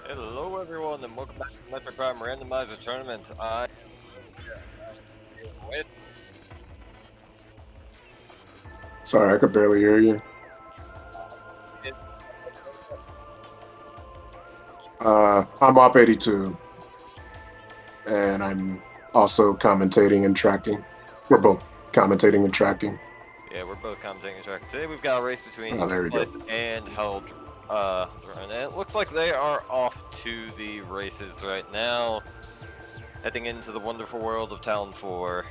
Hello everyone and welcome back to the Metroid Randomizer tournament. Wait, Sorry, I could barely hear you. it- I'm op 82, and I'm also commentating and tracking. We're both commentating and tracking. yeah, we're both commentating a track. Today we've got a race between Oh, there we go. Interslice and Haldadrin. And it looks like they are off to the races right now, heading into the wonderful world of Town 4.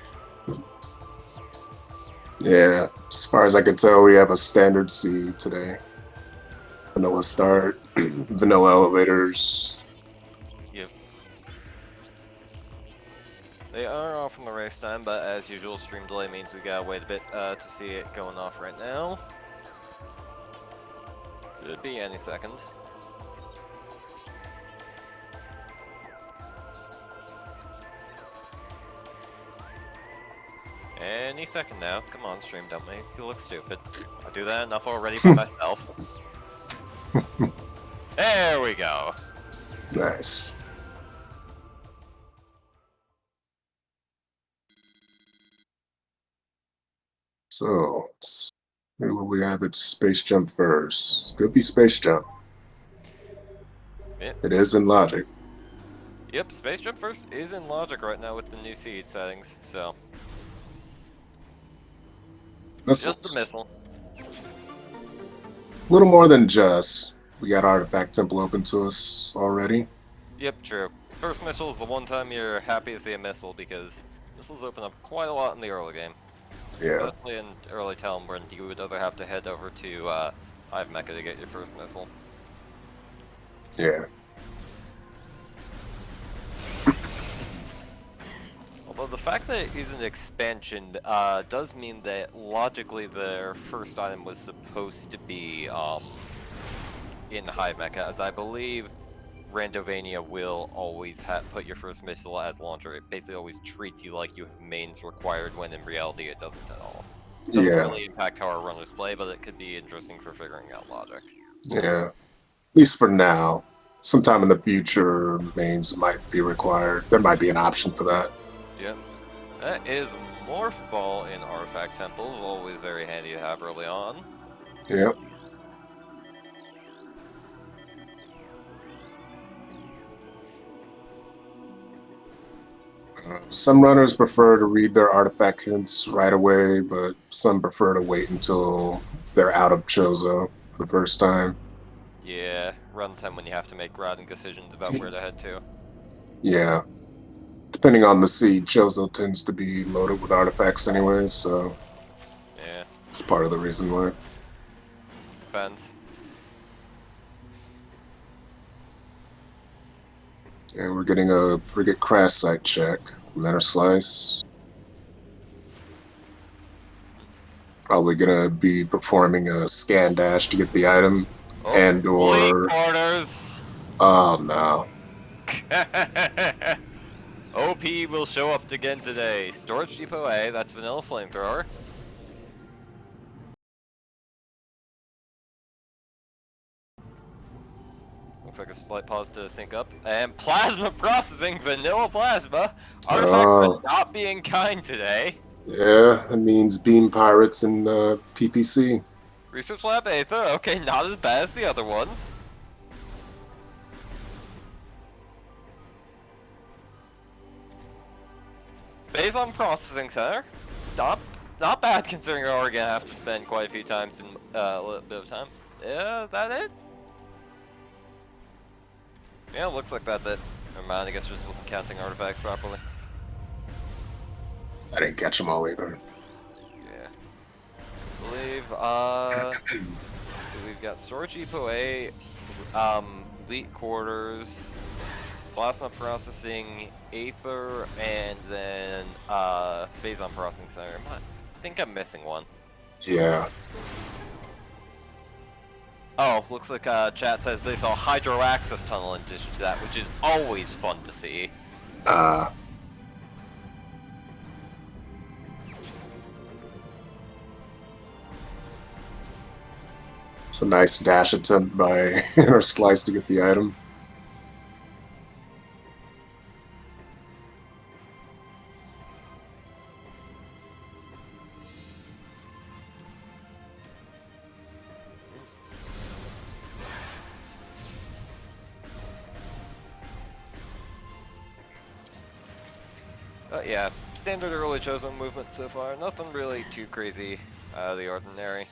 Yeah, as far as I can tell, we have a standard C today. Vanilla start, vanilla elevators. Yep. They are off in the race time, but as usual, stream delay means we gotta wait a bit to see it going off right now. Should be any second. Any second now. Come on, stream, don't make you look stupid. I do that enough already by myself. There we go. Nice. So, let's see what we have at Space Jump first. Could be Space Jump. Yep. It is in Logic. Yep, Space Jump First is in Logic right now with the new seed settings, so. Missiles. Just the missile. A little more than just. We got Artifact Temple open to us already. Yep, true. First missile is the one time you're happy to see a missile because missiles open up quite a lot in the early game. Yeah. Especially in early town when you would either have to head over to Hive Mecha to get your first missile. Yeah. Although the fact that it is an expansion does mean that logically their first item was supposed to be in Hive Mecha, as I believe Randovania will always put your first missile as launcher. It basically always treats you like you have mains required when in reality it doesn't at all. It doesn't really impact how our runners play, but it could be interesting for figuring out logic. Yeah. At least for now. Sometime in the future, mains might be required. There might be an option for that. Yep. That is Morph Ball in Artifact Temple, always very handy to have early on. Yep. Some runners prefer to read their artifact hints right away, but some prefer to wait until they're out of Chozo the first time. Yeah, runtime when you have to make routing decisions about where to head to. Yeah. Depending on the seed, Chozo tends to be loaded with artifacts anyway, so Yeah, it's part of the reason why. depends. And we're getting a frigate crash site check from Interslice. Probably gonna be performing a scan dash to get the item, Oh, and or quarters. oh no. OP will show up again today. Storage Depot A, that's Vanilla Flamethrower. Looks like a slight pause to sync up. And Plasma Processing, Vanilla Plasma. Artifact for not being kind today. Yeah, it means Beam Pirates and PPC. Research Lab Aether, okay, not as bad as the other ones. Phazon Processing Center, not bad considering you're already gonna have to spend quite a few times in a little bit of time. Yeah, that it? Yeah, looks like that's it. Never mind, I guess just wasn't counting artifacts properly. I didn't catch them all either. Yeah. I believe, so we've got Storage Depot A, Elite Quarters, Plasma Processing, Aether, and then, Phazon Processing Center. I think I'm missing one. Yeah. Oh, looks like chat says they saw Hydro Access Tunnel in addition to that, which is always fun to see. It's a nice dash attempt by Interslice to get the item. But yeah, standard early Chozo movement so far. Nothing really too crazy out of the ordinary.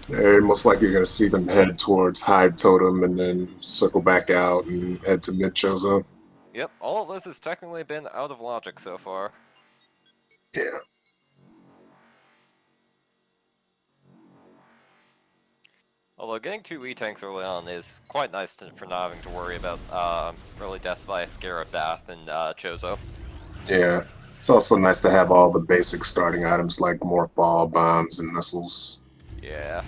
Most likely you're going to see them head towards Hive Totem and then circle back out and head to mid Chozo. Yep, all of this has technically been out of logic so far. Yeah. Although getting 2 E-tanks early on is quite nice for not having to worry about early deaths by Scarab Bath and Chozo. Yeah. It's also nice to have all the basic starting items like Morph Ball, bombs, and missiles. Yeah.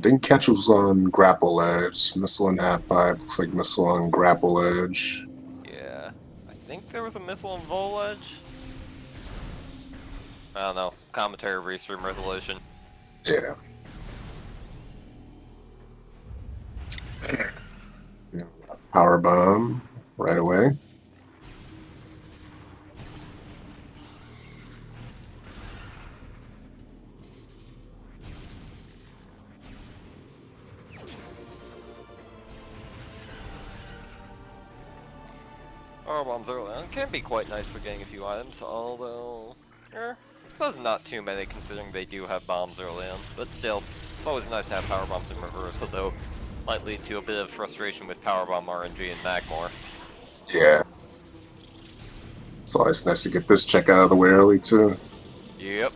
Didn't catch what was on Grapple Edge. Missile and half pipe. Looks like missile on Grapple Edge. Yeah. I think there was a missile on Vol Edge? I don't know. Commentary restream resolution. Yeah. Yeah. Power bomb right away. Power bombs early on can be quite nice for getting a few items, although I suppose not too many considering they do have bombs early on. But still, it's always nice to have power bombs in reverse, although might lead to a bit of frustration with power bomb RNG and Magmoor. Yeah. It's always nice to get this check out of the way early too. Yep.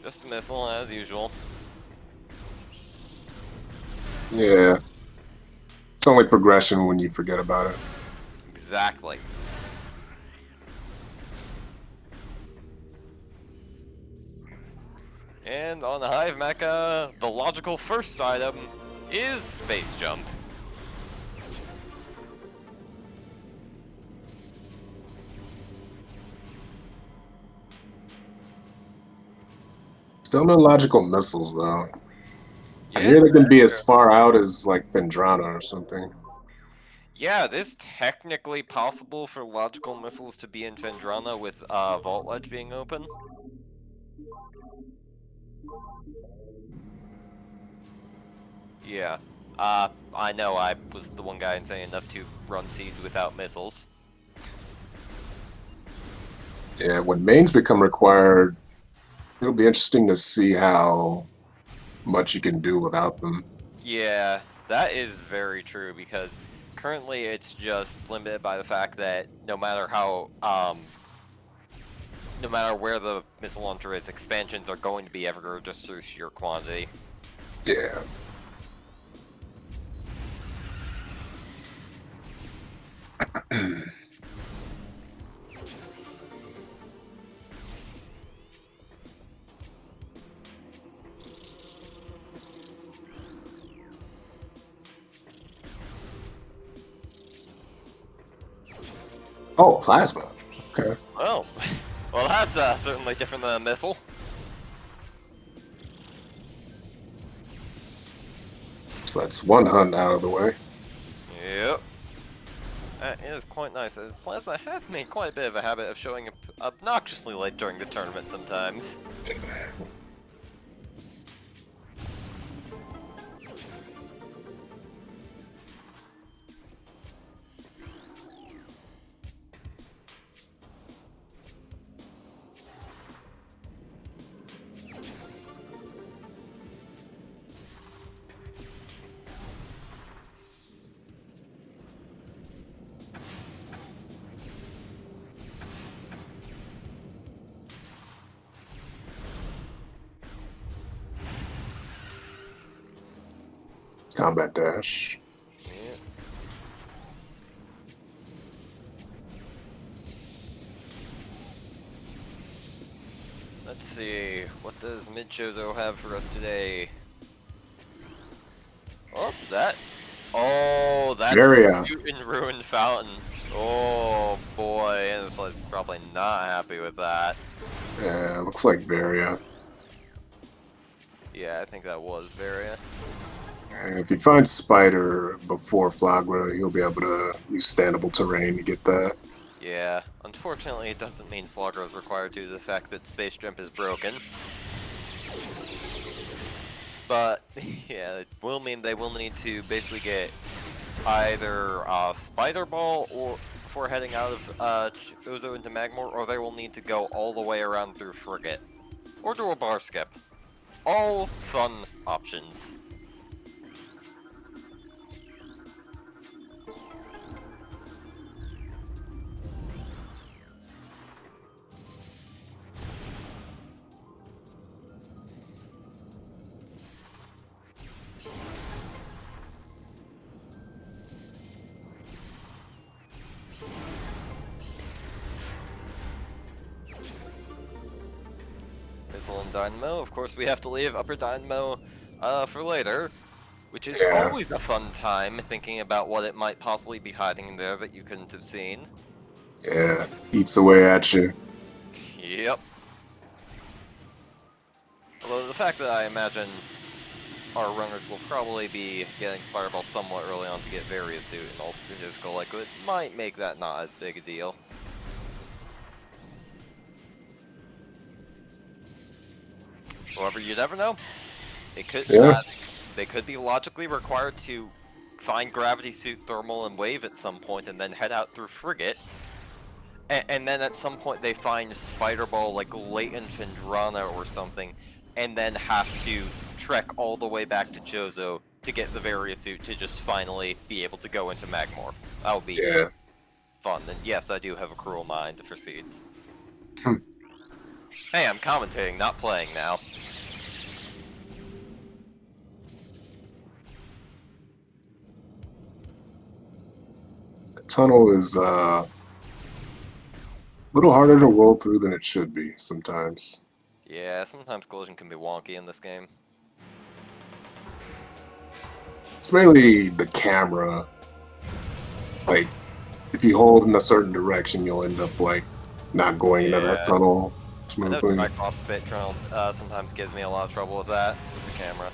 Just a missile as usual. Yeah. It's only progression when you forget about it. Exactly. And on the Hive Mecha, the logical first item is Space Jump. Still no logical missiles though. I Yeah, hear they can be as far out as like Vendrana or something. yeah, it is technically possible for logical missiles to be in Vendrana with Vault Ledge being open. Yeah. I know I was the one guy insane enough to run seeds without missiles. Yeah, when mains become required, it'll be interesting to see how much you can do without them. Yeah, that is very true because currently it's just limited by the fact that no matter how, no matter where the missile launcher is, expansions are going to be everywhere just through sheer quantity. Yeah. Oh, plasma. Okay. Oh, well that's certainly different than a missile. So that's one hunt out of the way. Yep. That is quite nice. As Plasma has made quite a bit of a habit of showing up obnoxiously late during the tournament sometimes. Combat dash. Yeah. Let's see, what does Mid Chozo have for us today? Oh, that. Oh, that's Area. Shoot and Ruin Fountain. Oh boy, Interslice is probably not happy with that. Yeah, looks like Varia. Yeah, I think that was Varia. If you find Spider before Flagra, you'll be able to use standable terrain to get that. Yeah, unfortunately it doesn't mean Flagra is required due to the fact that Space Jump is broken. but yeah, it will mean they will need to basically get either Spider Ball or before heading out of Chozo into Magmoor, or they will need to go all the way around through Frigate. Or do a bar skip. All fun options. Missile and Dynamo. Of course, we have to leave Upper Dynamo for later, which is Yeah. always a fun time, thinking about what it might possibly be hiding in there that you couldn't have seen. Yeah, eats away at you. Yep. Although the fact that I imagine our runners will probably be getting Fireball somewhat early on to get various suit and also physical liquid might make that not as big a deal. However, you never know. It could, Yeah. they could be logically required to find Gravity Suit, Thermal, and Wave at some point, and then head out through Frigate. And then at some point they find Spider Ball like late in Fendrana or something, and then have to trek all the way back to Chozo to get the Various Suit to just finally be able to go into Magmoor. That would be Yeah. fun. And yes, I do have a cruel mind for seeds. Hmm. Hey, I'm commentating, not playing now. The tunnel is a little harder to roll through than it should be sometimes. Yeah, sometimes collision can be wonky in this game. It's mainly the camera. Like, if you hold in a certain direction, you'll end up like not going into that Yeah. tunnel I know smoothly. Triclops Spectrum sometimes gives me a lot of trouble with that, with the camera.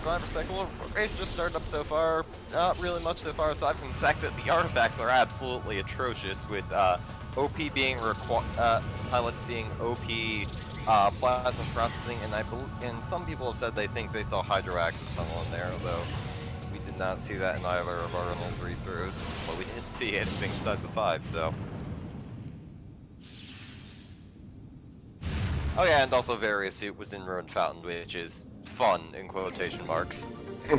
Glamour Cycle race just started up so far. Not really much so far, aside from the fact that the artifacts are absolutely atrocious, with OP being some highlights being OP plasma processing, and some people have said they think they saw Hydroaxis tunnel in there, although we did not see that in either of our Reynolds read-throughs. But we didn't see anything besides the 5, so. Oh yeah, and also Various Suit was in Ruined Fountain, which is fun, in quotation marks. I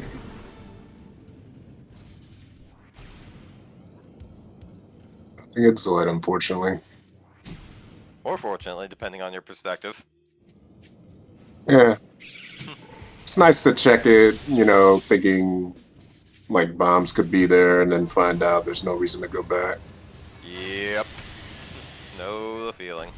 think it's Zoid, unfortunately. Or fortunately, depending on your perspective. Yeah. It's nice to check it, thinking like bombs could be there and then find out there's no reason to go back. Yep. Know the feeling.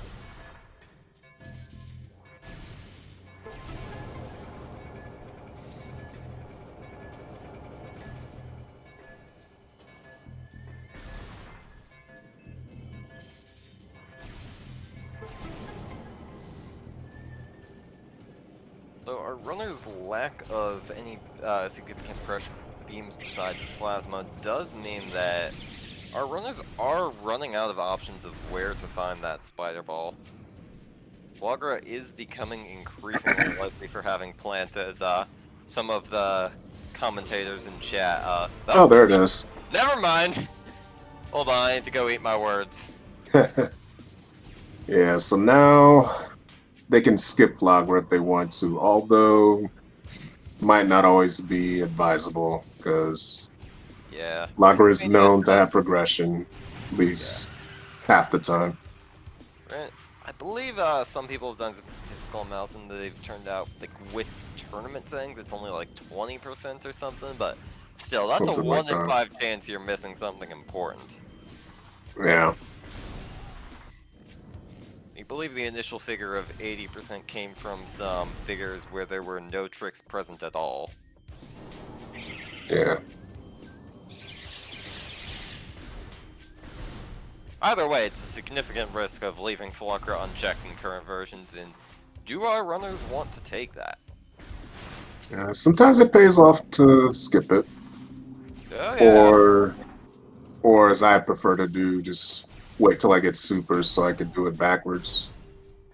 So our runner's lack of any significant pressure beams besides plasma does mean that our runners are running out of options of where to find that spider ball. Flagra is becoming increasingly likely for having plant, as some of the commentators in chat. Oh, there it is. Never mind. Hold on, I need to go eat my words. Yeah, so now they can skip Flagra if they want to, although might not always be advisable because Yeah. Flagra is known to have progression at least half the time. Right. I believe some people have done some skull and mouse, and they've turned out like with tournament settings, it's only like 20% or something. But still, that's Something a like 1 in that. 5 chance you're missing something important. Yeah. I believe the initial figure of 80% came from some figures where there were no tricks present at all. Yeah. Either way, it's a significant risk of leaving Flagra unchecked in current versions, and do our runners want to take that? Yeah. Sometimes it pays off to skip it, Oh yeah. or as I prefer to do, just wait till I get supers so I could do it backwards.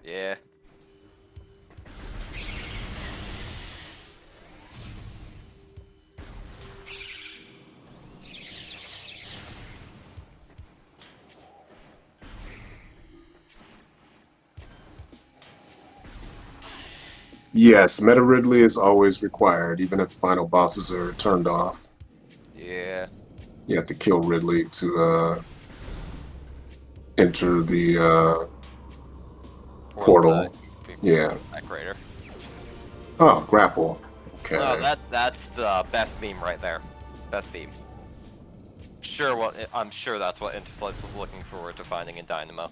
Yeah. Yes, Meta Ridley is always required, even if final bosses are turned off. Yeah. You have to kill Ridley to enter the Portal portal. to Yeah. that crater. Oh, grapple. No, Okay. that's the best beam right there. Best beam. Sure, well, I'm sure that's what Interslice was looking forward to finding in Dynamo.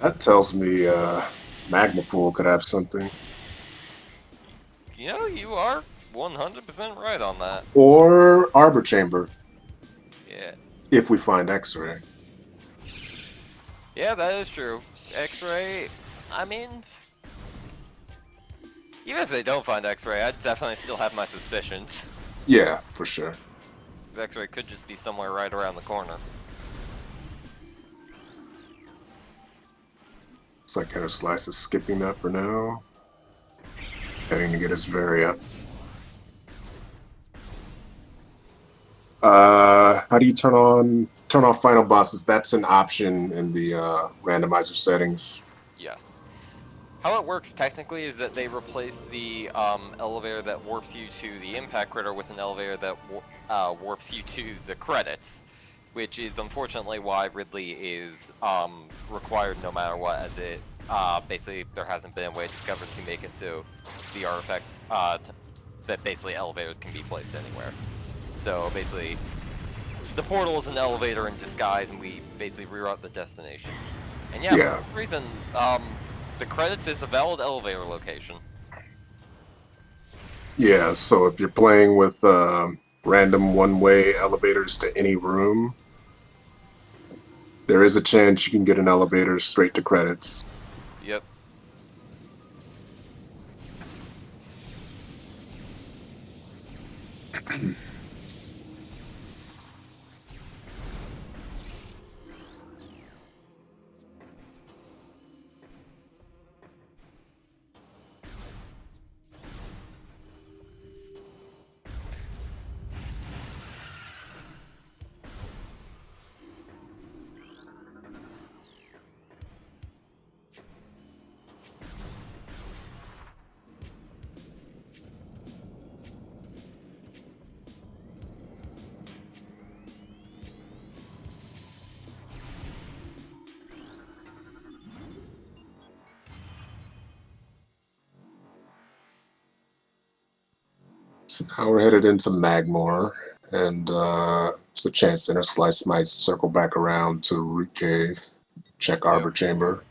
That tells me Magmoor could have something. You know, you are 100% right on that. Or Arbor Chamber, Yeah. if we find X-Ray. Yeah, that is true. X-ray, I mean, even if they don't find X-ray, I'd definitely still have my suspicions. Yeah, for sure. X-ray could just be somewhere right around the corner. Looks like Interslice is skipping that for now. Heading to get his Varia. How do you turn off final bosses? That's an option in the randomizer settings. Yes. How it works technically is that they replace the elevator that warps you to the impact critter with an elevator that warps you to the credits, which is unfortunately why Ridley is required no matter what, as it basically there hasn't been a way discovered to make it so the artifact that basically elevators can be placed anywhere. So basically, the portal is an elevator in disguise, and we basically reroute the destination. And yeah, Yeah. for some reason, the credits is a valid elevator location. Yeah, so if you're playing with random one-way elevators to any room, there is a chance you can get an elevator straight to credits. Yep. So now we're headed into Magmoor, and it's a chance Interslice might circle back around to Root Cave, check Arbor Chamber.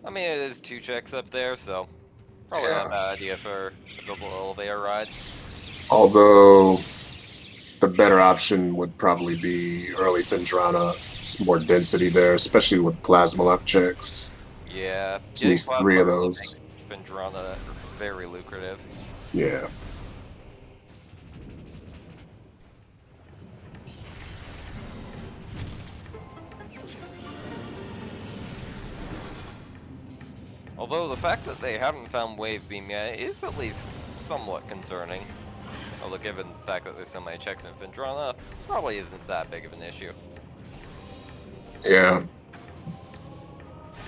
I mean, it is 2 checks up there, so probably not a bad idea for a double elevator ride. Although the better option would probably be early Phendrana. It's more density there, especially with Plasma Lock checks. Yeah, It's at getting least 3 plasma of really those. makes Phendrana very lucrative. Yeah. Although the fact that they haven't found Wave Beam yet is at least somewhat concerning. Although given the fact that there's so many checks in Phendrana, probably isn't that big of an issue. Yeah.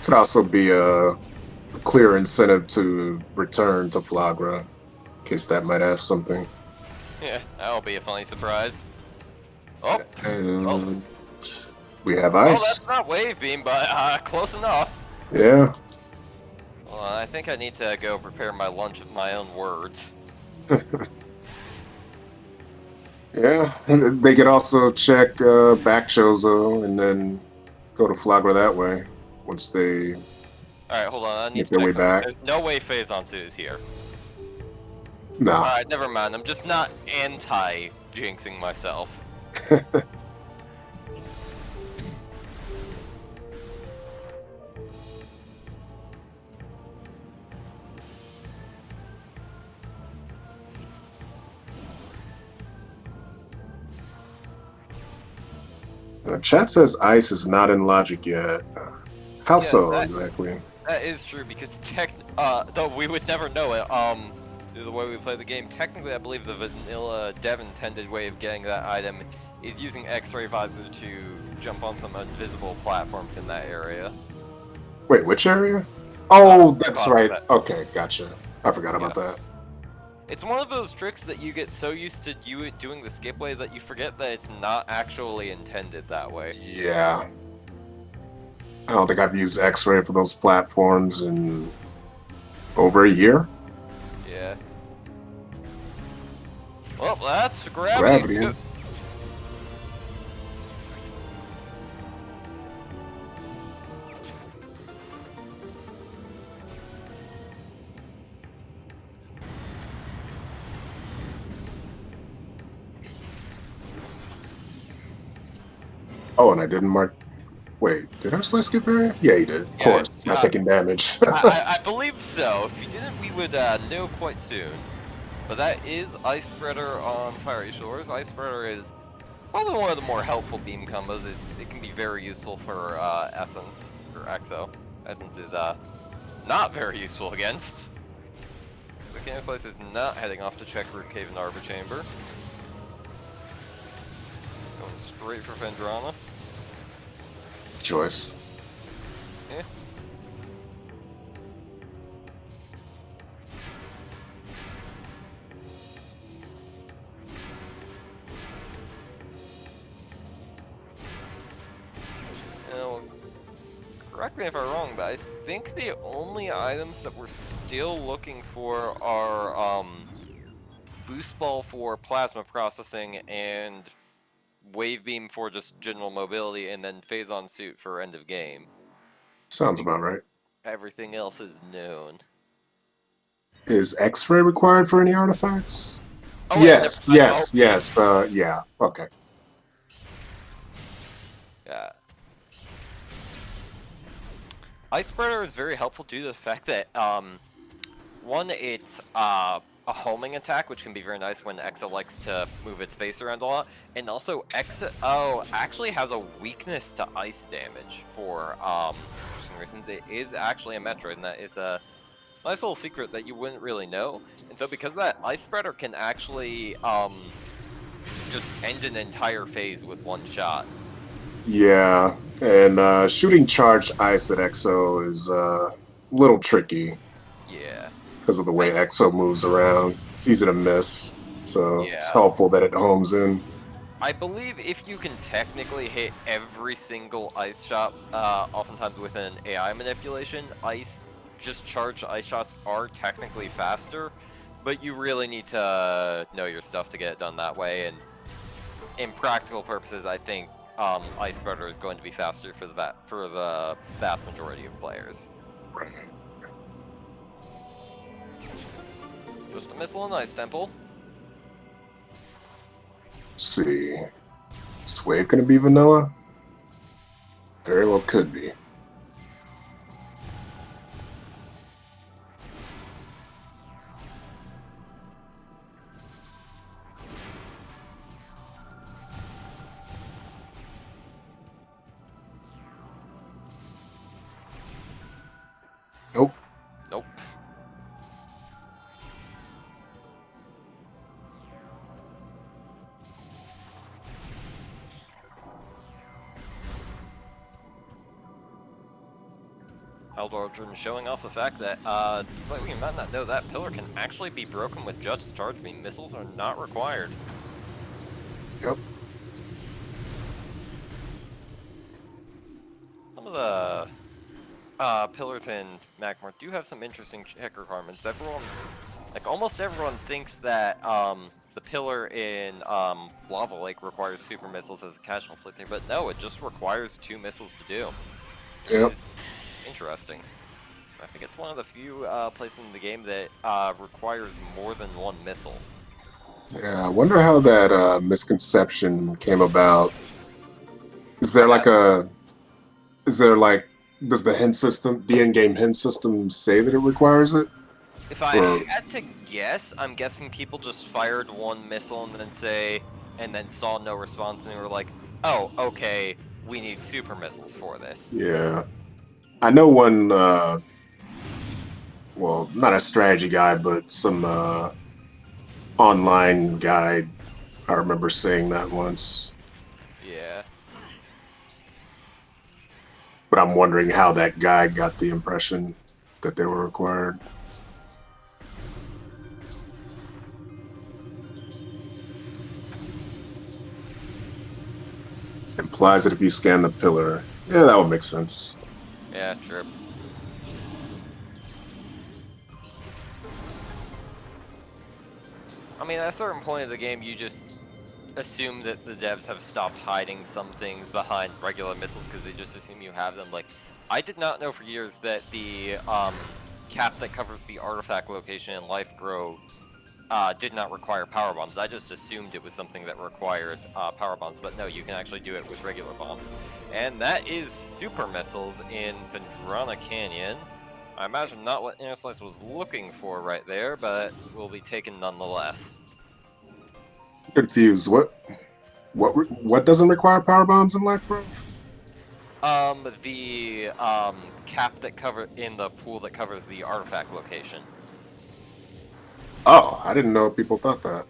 Could also be a clear incentive to return to Flagra, in case that might have something. Yeah, that'll be a funny surprise. Oh! Oh! And We have Oh, ice. that's not wave beam, but close enough. Yeah. Well, I think I need to go prepare my lunch with my own words. Yeah. They could also check back Chozo and then go to Flagra that way once they Alright, hold on, I need make to their check way something. back. There's no way Phazon suit is here. Nah. Alright, never mind, I'm just not anti-jinxing myself. Chat says ice is not in logic yet. How Yeah, so exactly? that is true, because though we would never know it, through the way we play the game, technically I believe the vanilla dev intended way of getting that item is using X-ray visor to jump on some invisible platforms in that area. Wait, which area? Oh, that's right. That. Okay, gotcha. I forgot about that. It's one of those tricks that you get so used to you doing the skip way that you forget that it's not actually intended that way. Yeah. I don't think I've used X-ray for those platforms in over a year. Yeah. Well, that's gravity. Gravity. Oh, and I didn't mark. Wait, did our slice skip area? Yeah, he did. Of course, it's not taking damage. I believe so. If you didn't, we would know quite soon. But that is Ice Spreader on Fiery Shores. Ice Spreader is probably one of the more helpful beam combos. It can be very useful for Essence, or Exo. Essence is not very useful against. So Interslice is not heading off to check Root Cave and Arbor Chamber. Going straight for Fendrana. Choice. Yeah. Now, correct me if I'm wrong, but I think the only items that we're still looking for are Boost Ball for plasma processing and Wave Beam for just general mobility, and then Phazon Suit for end of game. Sounds about right. Everything else is known. Is X-ray required for any artifacts? Oh, yes, wait, yes, yes. Yeah. Okay. Yeah. Ice Spreader is very helpful due to the fact that, one, it's a homing attack, which can be very nice when Exo likes to move its face around a lot, and also Exo actually has a weakness to ice damage for interesting reasons. It is actually a Metroid, and that is a nice little secret that you wouldn't really know. And so because of that, Ice Spreader can actually just end an entire phase with one shot. Yeah, and shooting charged ice at Exo is a little tricky. Yeah. Because of the way Exo moves around. It's easy to miss, so it's helpful that it homes in. I believe if you can technically hit every single ice shot, oftentimes with an AI manipulation, just charged ice shots are technically faster, but you really need to know your stuff to get it done that way, and in practical purposes, I think Ice Spreader is going to be faster for the vast majority of players. Right. Just a missile and Ice Temple. Let's see. Is Wave gonna be vanilla? Very well could be. Nope. Nope. Haldadrin showing off the fact that, despite what you might not know, that pillar can actually be broken with just charge beam. Missiles are not required. Yep. the pillars in Magmoor do have some interesting check requirements. Everyone, like almost everyone, thinks that the pillar in Lava Lake requires super missiles as a casual play thing, but no, it just requires 2 missiles to do. Which Yep. is interesting. I think it's one of the few places in the game that requires more than 1 missile. Yeah, I wonder how that misconception came about. Is there Yeah, like a is there like does the hint system, the in-game hint system, say that it requires it? if I Or had to guess, I'm guessing people just fired 1 missile and then saw no response and they were like, oh, okay, we need super missiles for this. yeah, I know one. Well, not a strategy guide, but some online guide. I remember saying that once, Yeah. but I'm wondering how that guide got the impression that they were required. Implies that if you scan the pillar, yeah, that would make sense. Yeah, true. I mean, at a certain point of the game, you just assume that the devs have stopped hiding some things behind regular missiles because they just assume you have them. Like, I did not know for years that the cap that covers the artifact location in Life Grow did not require power bombs. I just assumed it was something that required power bombs, but no, you can actually do it with regular bombs. And that is super missiles in Vendrana Canyon. I imagine not what Interslice was looking for right there, but will be taken nonetheless. Confused. What doesn't require power bombs in Life Growth? The cap that cover in the pool that covers the artifact location. Oh, I didn't know people thought that.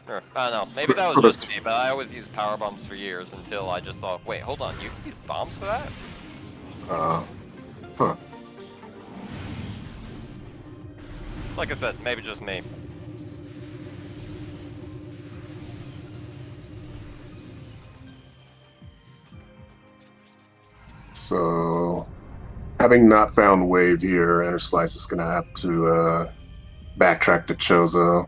Sure. I don't know. Maybe that was just me, but I always used power bombs for years until I just saw. Wait, hold on. You can use bombs for that? Uh, huh. Like I said, maybe just me. So, having not found Wave here, Interslice is gonna have to backtrack to Chozo.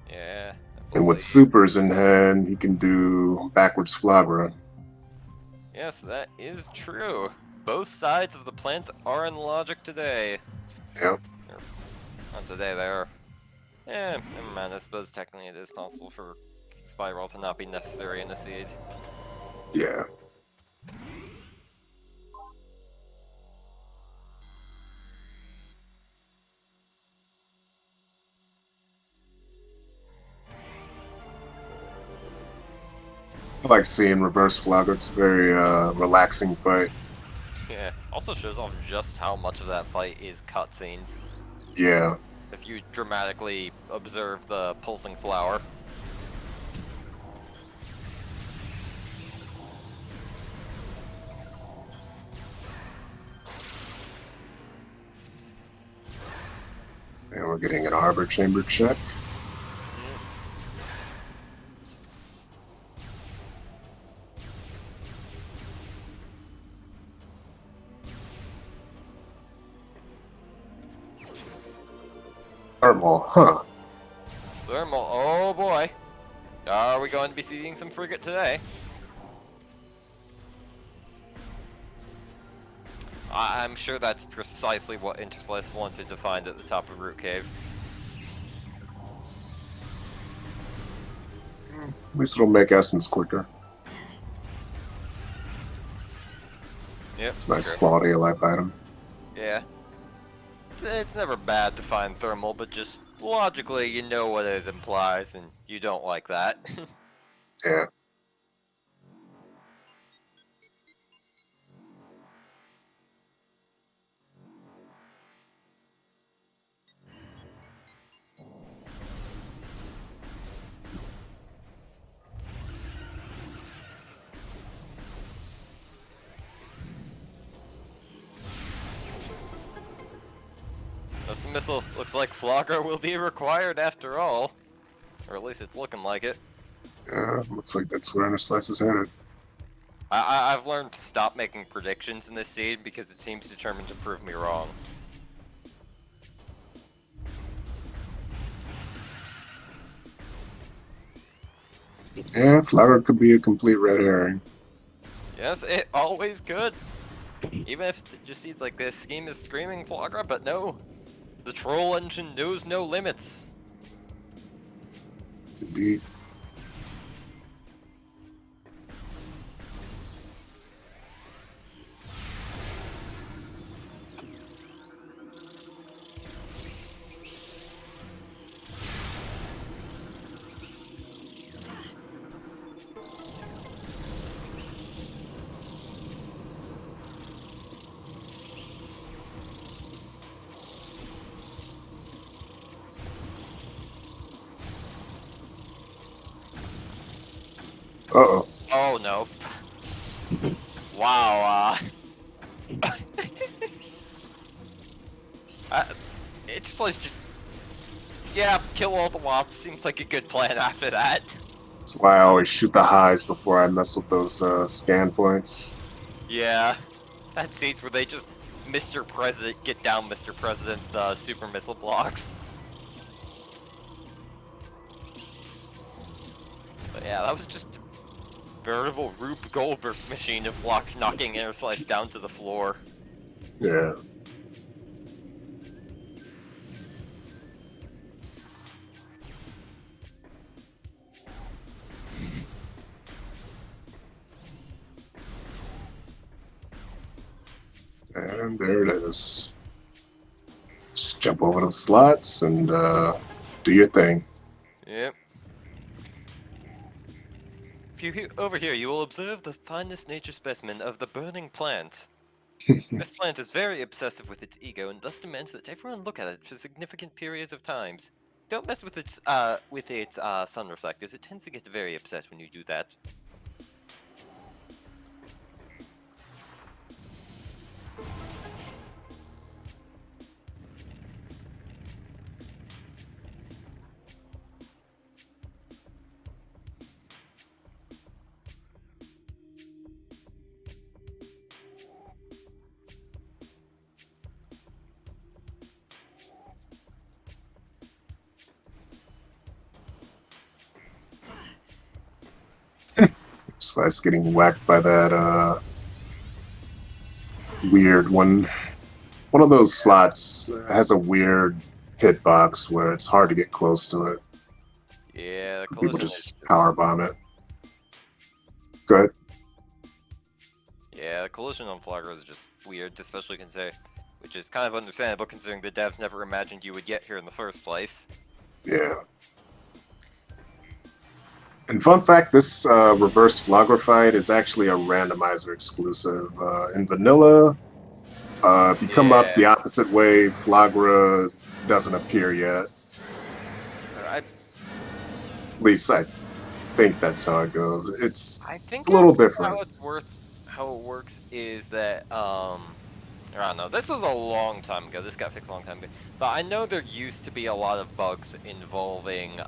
Yeah. I And with believe. supers in hand, he can do backwards Flagra. Yes, that is true. Both sides of the plant are in logic today. Yep. Or, not today, they are. Eh, never mind. I suppose technically it is possible for Spiral to not be necessary in a seed. Yeah. I like seeing reverse Flagra. It's a very relaxing fight. Yeah. Also shows off just how much of that fight is cutscenes. Yeah. As you dramatically observe the pulsing flower. And we're getting an Arbor Chamber check. Thermal, huh? Thermal, oh boy. Are we going to be seeing some frigate today? I'm sure that's precisely what Interslice wanted to find at the top of Root Cave. At least it'll make Essence quicker. Yep, It's a nice true. quality of life item. Yeah. It's never bad to find thermal, but just logically, you know what it implies, and you don't like that. Yeah. This missile looks like Flagra will be required after all. Or at least it's looking like it. Yeah, looks like that's where Interslice is headed. I've learned to stop making predictions in this seed because it seems determined to prove me wrong. Yeah, Flagra could be a complete red herring. Yes, it always could. Even if it just seems like this scheme is screaming Flagra, but no. The troll engine knows no limits. Indeed. Uh-oh. Oh no. Wow, Interslice just... Yeah, kill all the wasps seems like a good plan after that. That's why I always shoot the highs before I mess with those scan points. Yeah. That seats where they just... Mr. President, get down, Mr. President, the super missile blocks. But yeah, that was just a veritable Rube Goldberg machine of knocking Interslice down to the floor. Yeah. And there it is. Just jump over the slots and do your thing. Yep. If you over here, you will observe the finest nature specimen of the burning plant. This plant is very obsessive with its ego and thus demands that everyone look at it for significant periods of times. Don't mess with its sun reflectors. It tends to get very upset when you do that. Slice getting whacked by that weird one. One of those slots has a weird hitbox where it's hard to get close to it. Yeah, the People collision just power bomb it. Go ahead. Yeah, the collision on Flagra is just weird, especially considering, which is kind of understandable considering the devs never imagined you would get here in the first place. Yeah. And fun fact, this reverse Flagra fight is actually a randomizer exclusive. In vanilla, if you come up the opposite way, Flagra doesn't appear yet. I At least I think that's how it goes. It's think a little how different. how it works is that I don't know. This was a long time ago. This got fixed a long time ago. But I know there used to be a lot of bugs involving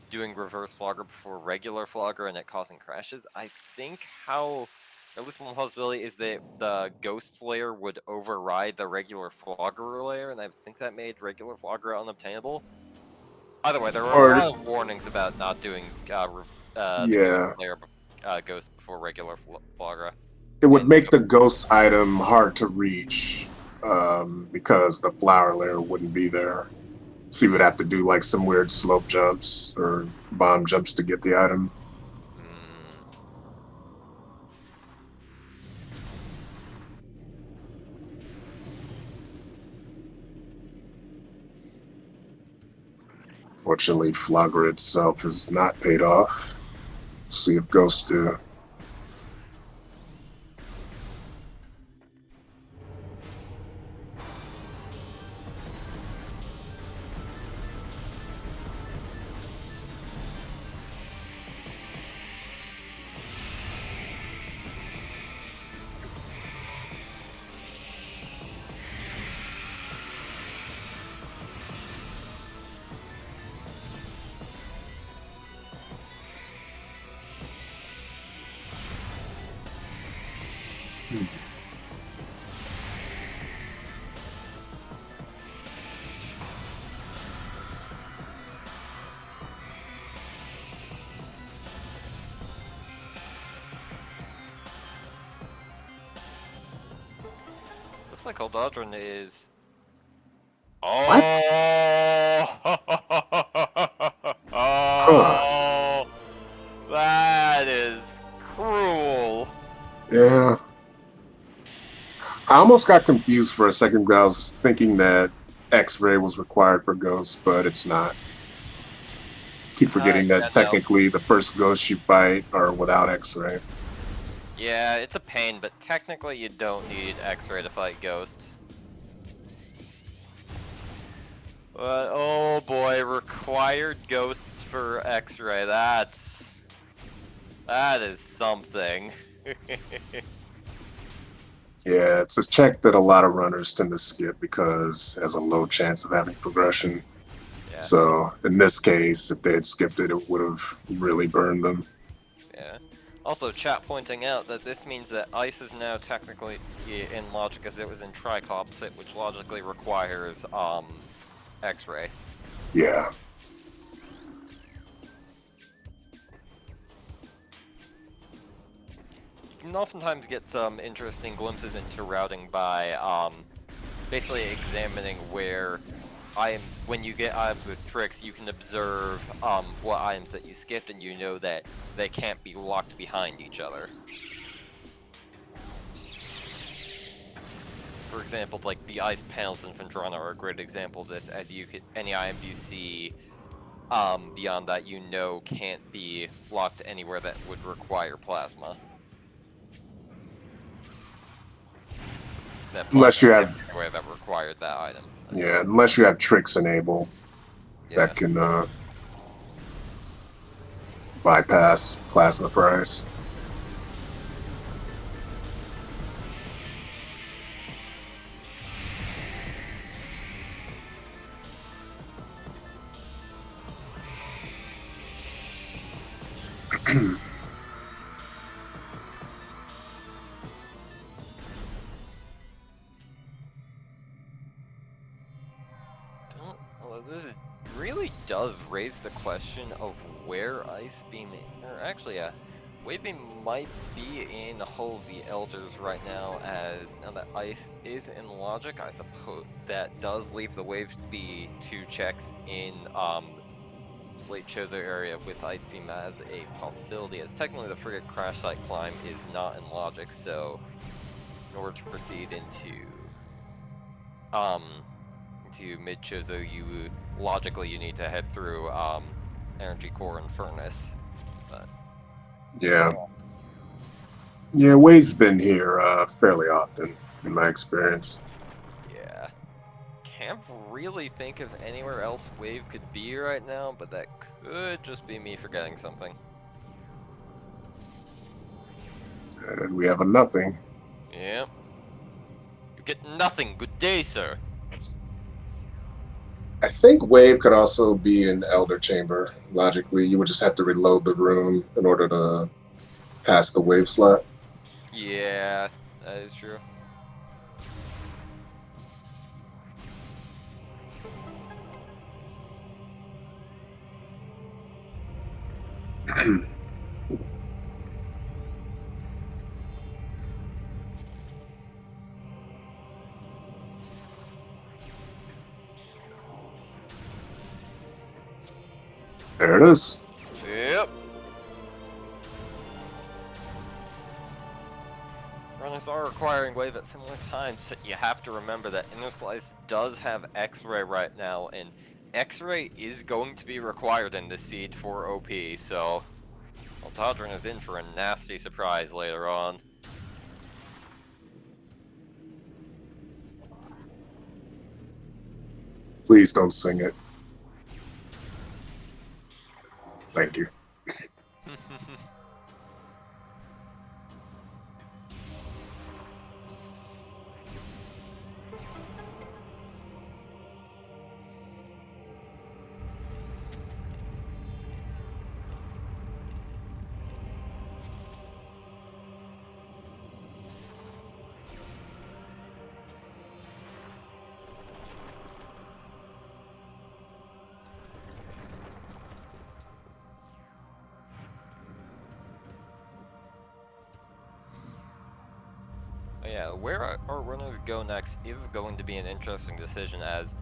doing reverse Flagra before regular Flagra and it causing crashes. I think how, at least one possibility, is that the Ghost Slayer would override the regular Flagra layer, and I think that made regular Flagra unobtainable. Either way, there were a Or, lot of warnings about not doing the Ghost yeah, Slayer Ghost before regular Flagra. it would And make the ghost item hard to reach because the flower layer wouldn't be there. So you would have to do like some weird slope jumps or bomb jumps to get the item. Fortunately, Flagra itself has not paid off. See if ghosts do. Looks like Haldadrin is. What? Oh! Huh. Oh! That is cruel. Yeah. I almost got confused for a second because I was thinking that X-ray was required for ghosts, but it's not. Keep forgetting Yeah, that no. technically the first ghosts you fight are without X-ray. Yeah, it's a pain, but technically you don't need X-ray to fight ghosts. But oh boy, required ghosts for X-ray. That is something. Yeah, it's a check that a lot of runners tend to skip because it has a low chance of having progression. Yeah, So in this case, if they had skipped it, it would have really burned them. yeah. Also, chat pointing out that this means that ice is now technically in logic as it was in Tricops, which logically requires X-ray. Yeah. You can oftentimes get some interesting glimpses into routing by basically examining where when you get items with tricks, you can observe what items that you skipped, and you know that they can't be locked behind each other. For example, like the ice panels in Fendrana are a great example of this, as any items you see beyond that you know can't be locked anywhere that would require plasma. That Unless plasma you can't have, be anywhere that required that item. yeah, unless you have tricks enabled Yeah. that can bypass plasma for ice. Well, this really does raise the question of where Ice Beam, or actually, yeah, Wave Beam might be in Hull of the Elders right now, as now that Ice is in logic, I suppose that does leave the 2 checks in Slate Chozo area with Ice Beam as a possibility, as technically the Frigate Crash Site climb is not in logic, so in order to proceed into mid Chozo, you need to head through Energy Core and Furnace. But Yeah. Yeah, Wave's been here fairly often, in my experience. yeah, can't really think of anywhere else Wave could be right now, but that could just be me forgetting something. And we have a nothing. Yep. You get nothing. Good day, sir. I think Wave could also be in Elder Chamber. Logically, you would just have to reload the room in order to pass the Wave slot. Yeah, that is true. There it is. Yep. Runners are requiring Wave at similar times, but you have to remember that Interslice does have X-Ray right now, and X-Ray is going to be required in this seed for OP, so Haldadrin is in for a nasty surprise later on. Please don't sing it. Thank you. Yeah, where our runners go next is going to be an interesting decision, as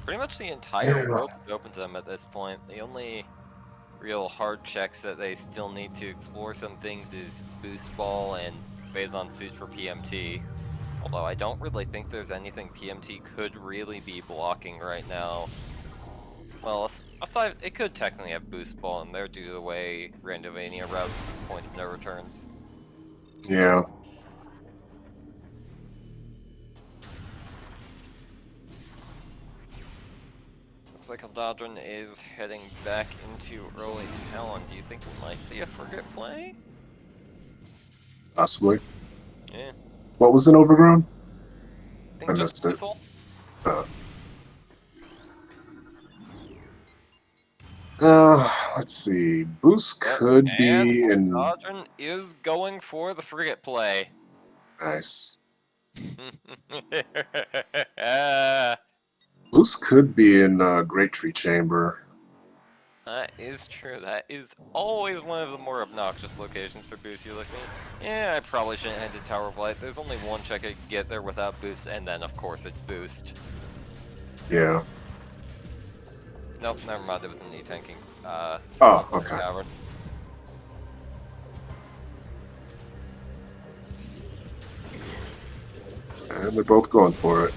pretty much the entire Yeah. world is open to them at this point. The only real hard checks that they still need to explore some things is Boost Ball and Phazon Suit for PMT. Although I don't really think there's anything PMT could really be blocking right now. Well, aside, it could technically have Boost Ball in there due to the way Randomania routes Point of No Returns. Yeah. Looks like Haldadrin is heading back into early Talon. Do you think we might see a Frigate play? Possibly. Yeah. What was an overgrown? I I think just missed it. lethal. Uh, let's see. Boost Yep. could And be in. Haldadrin is going for the Frigate play. Nice. Boost could be in Great Tree Chamber. That is true. That is always one of the more obnoxious locations for boost you look at. Yeah, I probably shouldn't head to Tower of Light. There's only one check I can get there without boost, and then of course it's boost. Yeah. Nope, never mind. There was an E-tanking. Oh, okay. Tower. And they're both going for it.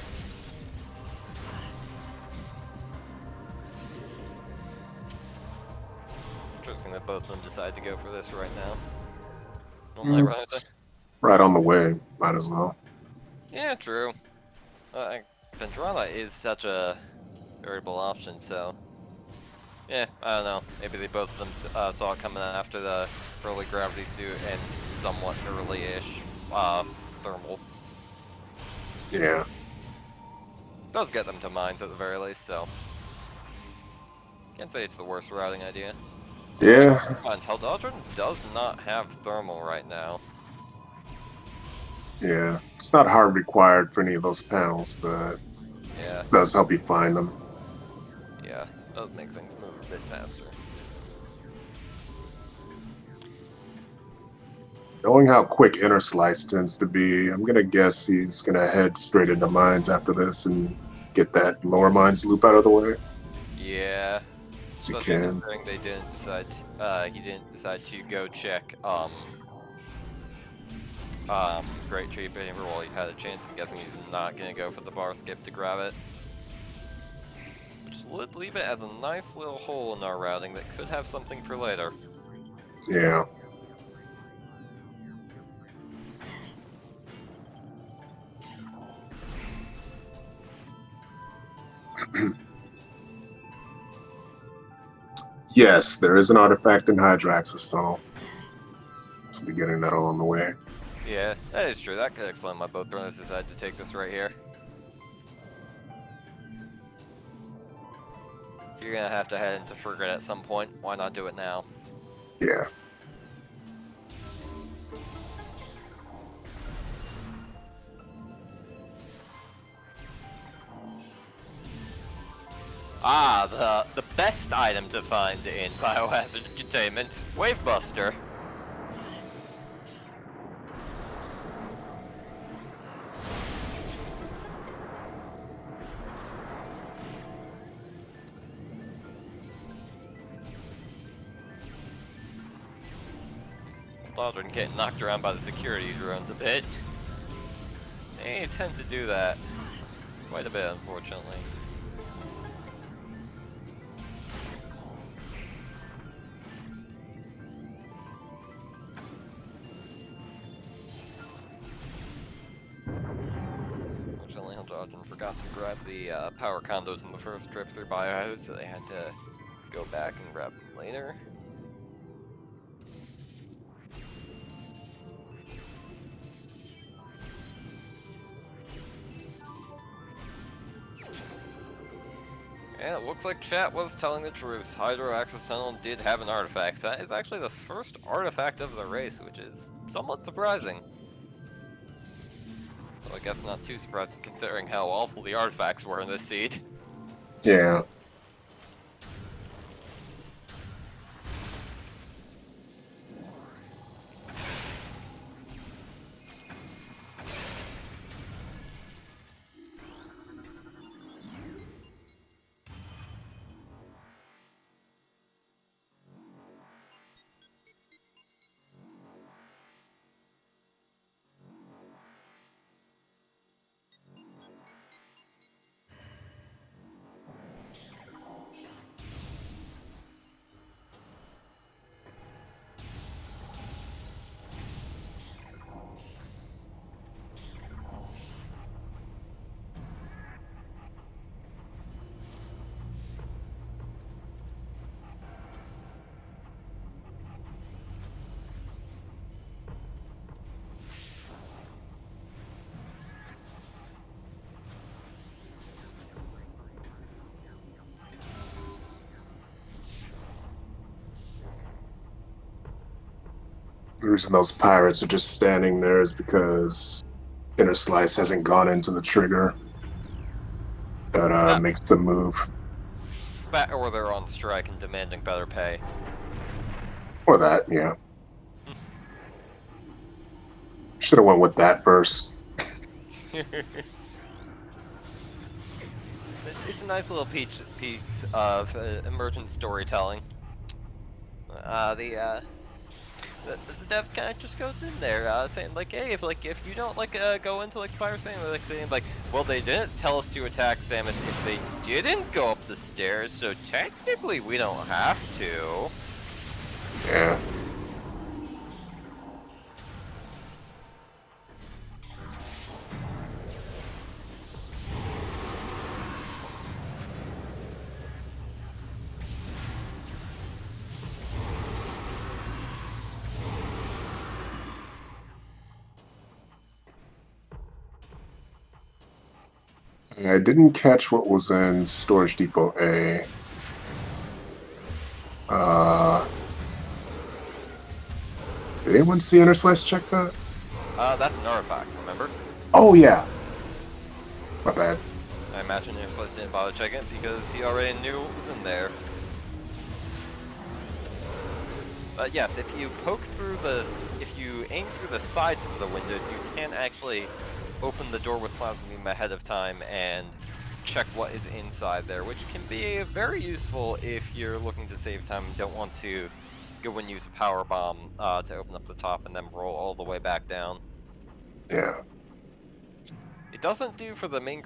Interesting that both of them decide to go for this right now. Normally, Right on the way. Might as well. yeah, true. Vendrala is such a variable option, so yeah, I don't know. Maybe they both of them saw it coming after the early gravity suit and somewhat early-ish thermal. Yeah. Does get them to mines at the very least, so can't say it's the worst routing idea. Yeah. Come on, Haldadrin does not have thermal right now. Yeah. It's not hard required for any of those panels, but Yeah, it does help you find them. yeah, does make things move a bit faster. Knowing how quick Interslice tends to be, I'm gonna guess he's gonna head straight into mines after this and get that lower mines loop out of the way. Yeah, As he especially can. considering they didn't decide he didn't decide to go check Great Tree Chamber while he had a chance. I'm guessing he's not gonna go for the bar skip to grab it. Which would leave it as a nice little hole in our routing that could have something for later. Yeah. Yes, there is an artifact in Hydrax's tunnel. So be getting that all on the way. Yeah, that is true. That could explain why both runners decided to take this right here. If you're gonna have to head into Frigate at some point, why not do it now? Yeah. Ah, the best item to find in Biohazard Containment, Wave Buster. Haldadrin getting knocked around by the security drones a bit. They tend to do that quite a bit, unfortunately. Unfortunately, Haldadrin forgot to grab the power condos in the first trip through Biohazard, so they had to go back and grab them later. And it looks like chat was telling the truth. Hydro Access Tunnel did have an artifact. That is actually the first artifact of the race, which is somewhat surprising. Well, I guess not too surprising considering how awful the artifacts were in this seed. Yeah. The reason those pirates are just standing there is because Interslice hasn't gone into the trigger that makes them move. Or they're on strike and demanding better pay. Or that, yeah. Should have went with that first. It's a nice little piece of emergent storytelling. The devs kind of just go in there, saying like, hey, if you don't go into the fire, saying like, well, they didn't tell us to attack Samus if they didn't go up the stairs, so technically we don't have to. Yeah. I didn't catch what was in Storage Depot A. Did anyone see Interslice check that? That's an artifact, remember? Oh, yeah. My bad. I imagine Interslice didn't bother checking it because he already knew what was in there. But yes, if you if you aim through the sides of the windows, you can actually open the door with plasma beam ahead of time and check what is inside there, which can be very useful if you're looking to save time and don't want to go and use a power bomb to open up the top and then roll all the way back down. Yeah. It doesn't do for the main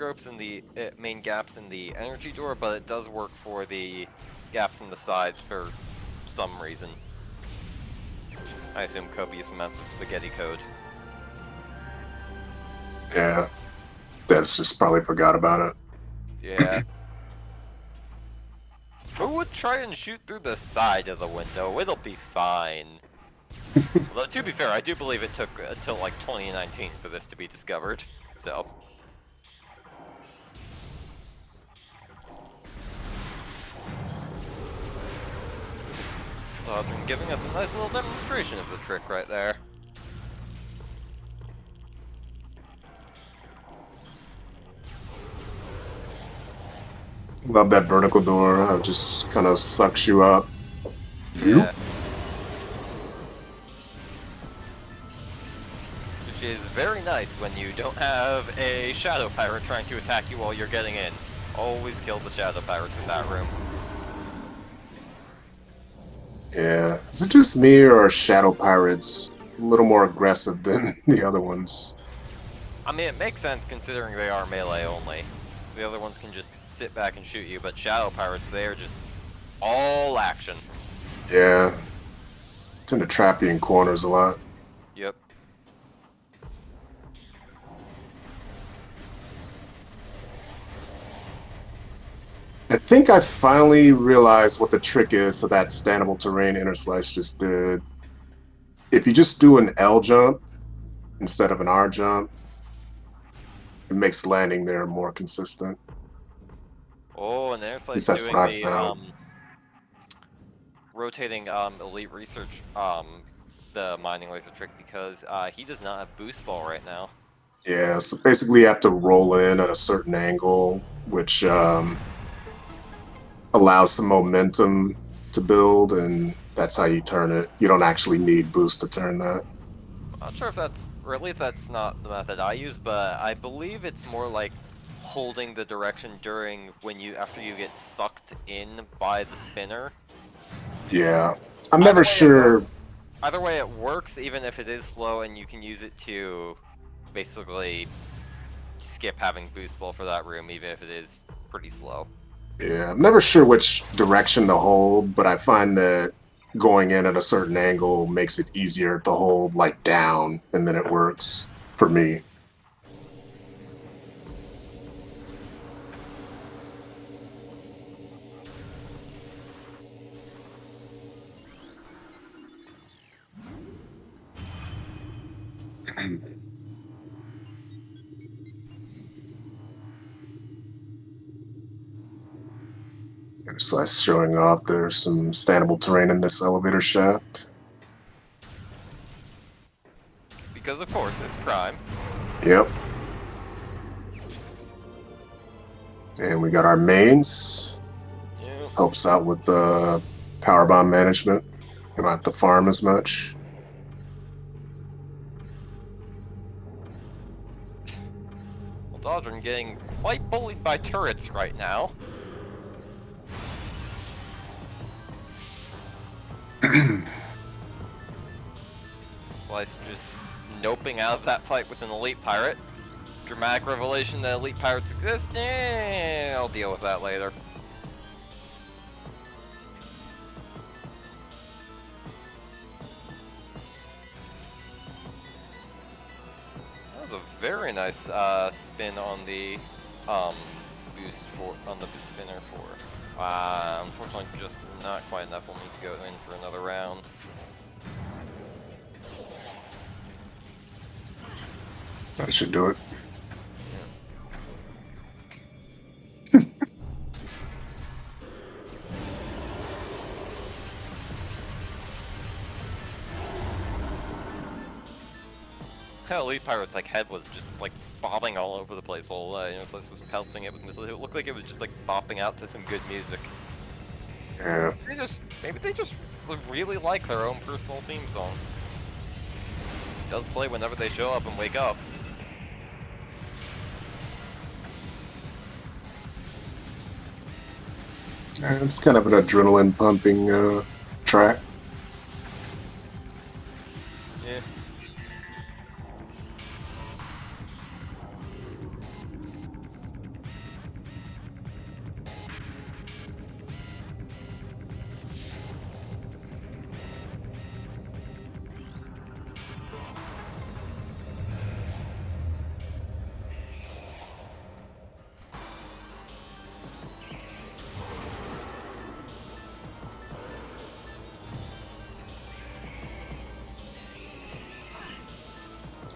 main gaps in the energy door, but it does work for the gaps in the sides for some reason. I assume copious amounts of spaghetti code. Yeah. Devs just probably forgot about it. Yeah. Who would try and shoot through the side of the window? It'll be fine. Although, to be fair, I do believe it took until like 2019 for this to be discovered, so. Haldadrin giving us a nice little demonstration of the trick right there. Love that vertical door. It just kind of sucks you up. Yeah. Which is very nice when you don't have a shadow pirate trying to attack you while you're getting in. Always kill the shadow pirates in that room. Yeah. Is it just me, or are shadow pirates a little more aggressive than the other ones? I mean, it makes sense considering they are melee only. The other ones can just sit back and shoot you, but shadow pirates, they are just all action. Yeah. Tend to trap you in corners a lot. Yep. I think I finally realized what the trick is to that standable terrain Interslice just did. If you just do an L jump instead of an R jump, it makes landing there more consistent. Oh, and there's At like least that's doing what I've the found. rotating elite research the mining laser trick because he does not have boost ball right now. Yeah, so basically you have to roll in at a certain angle, which allows some momentum to build, and that's how you turn it. You don't actually need boost to turn that. I'm not sure if that's not the method I use, but I believe it's more like holding the direction after you get sucked in by the spinner. Yeah, I'm never sure. Either way it works, even if it is slow, and you can use it to basically skip having boost ball for that room, even if it is pretty slow. Yeah, I'm never sure which direction to hold, but I find that going in at a certain angle makes it easier to hold like down, and then it works for me. It's like showing off there's some standable terrain in this elevator shaft. course, it's Prime. Yep. And we got our mains. Yep. Helps out with the power bomb management. You don't have to farm as much. Haldadrin getting quite bullied by turrets right now. Slice just noping out of that fight with an elite pirate. Dramatic revelation that elite pirates exist. I'll deal with that later. That was a very nice spin on the boost on the spinner for. Unfortunately, just not quite enough. We'll need to go in for another round. That should do it. Elite Pirate's like head was just like bobbing all over the place while Slice was pelting it with missiles. It looked like it was just like bopping out to some good music. Yeah. Maybe they just really like their own personal theme song. It does play whenever they show up and wake up. It's kind of an adrenaline pumping track. Yeah.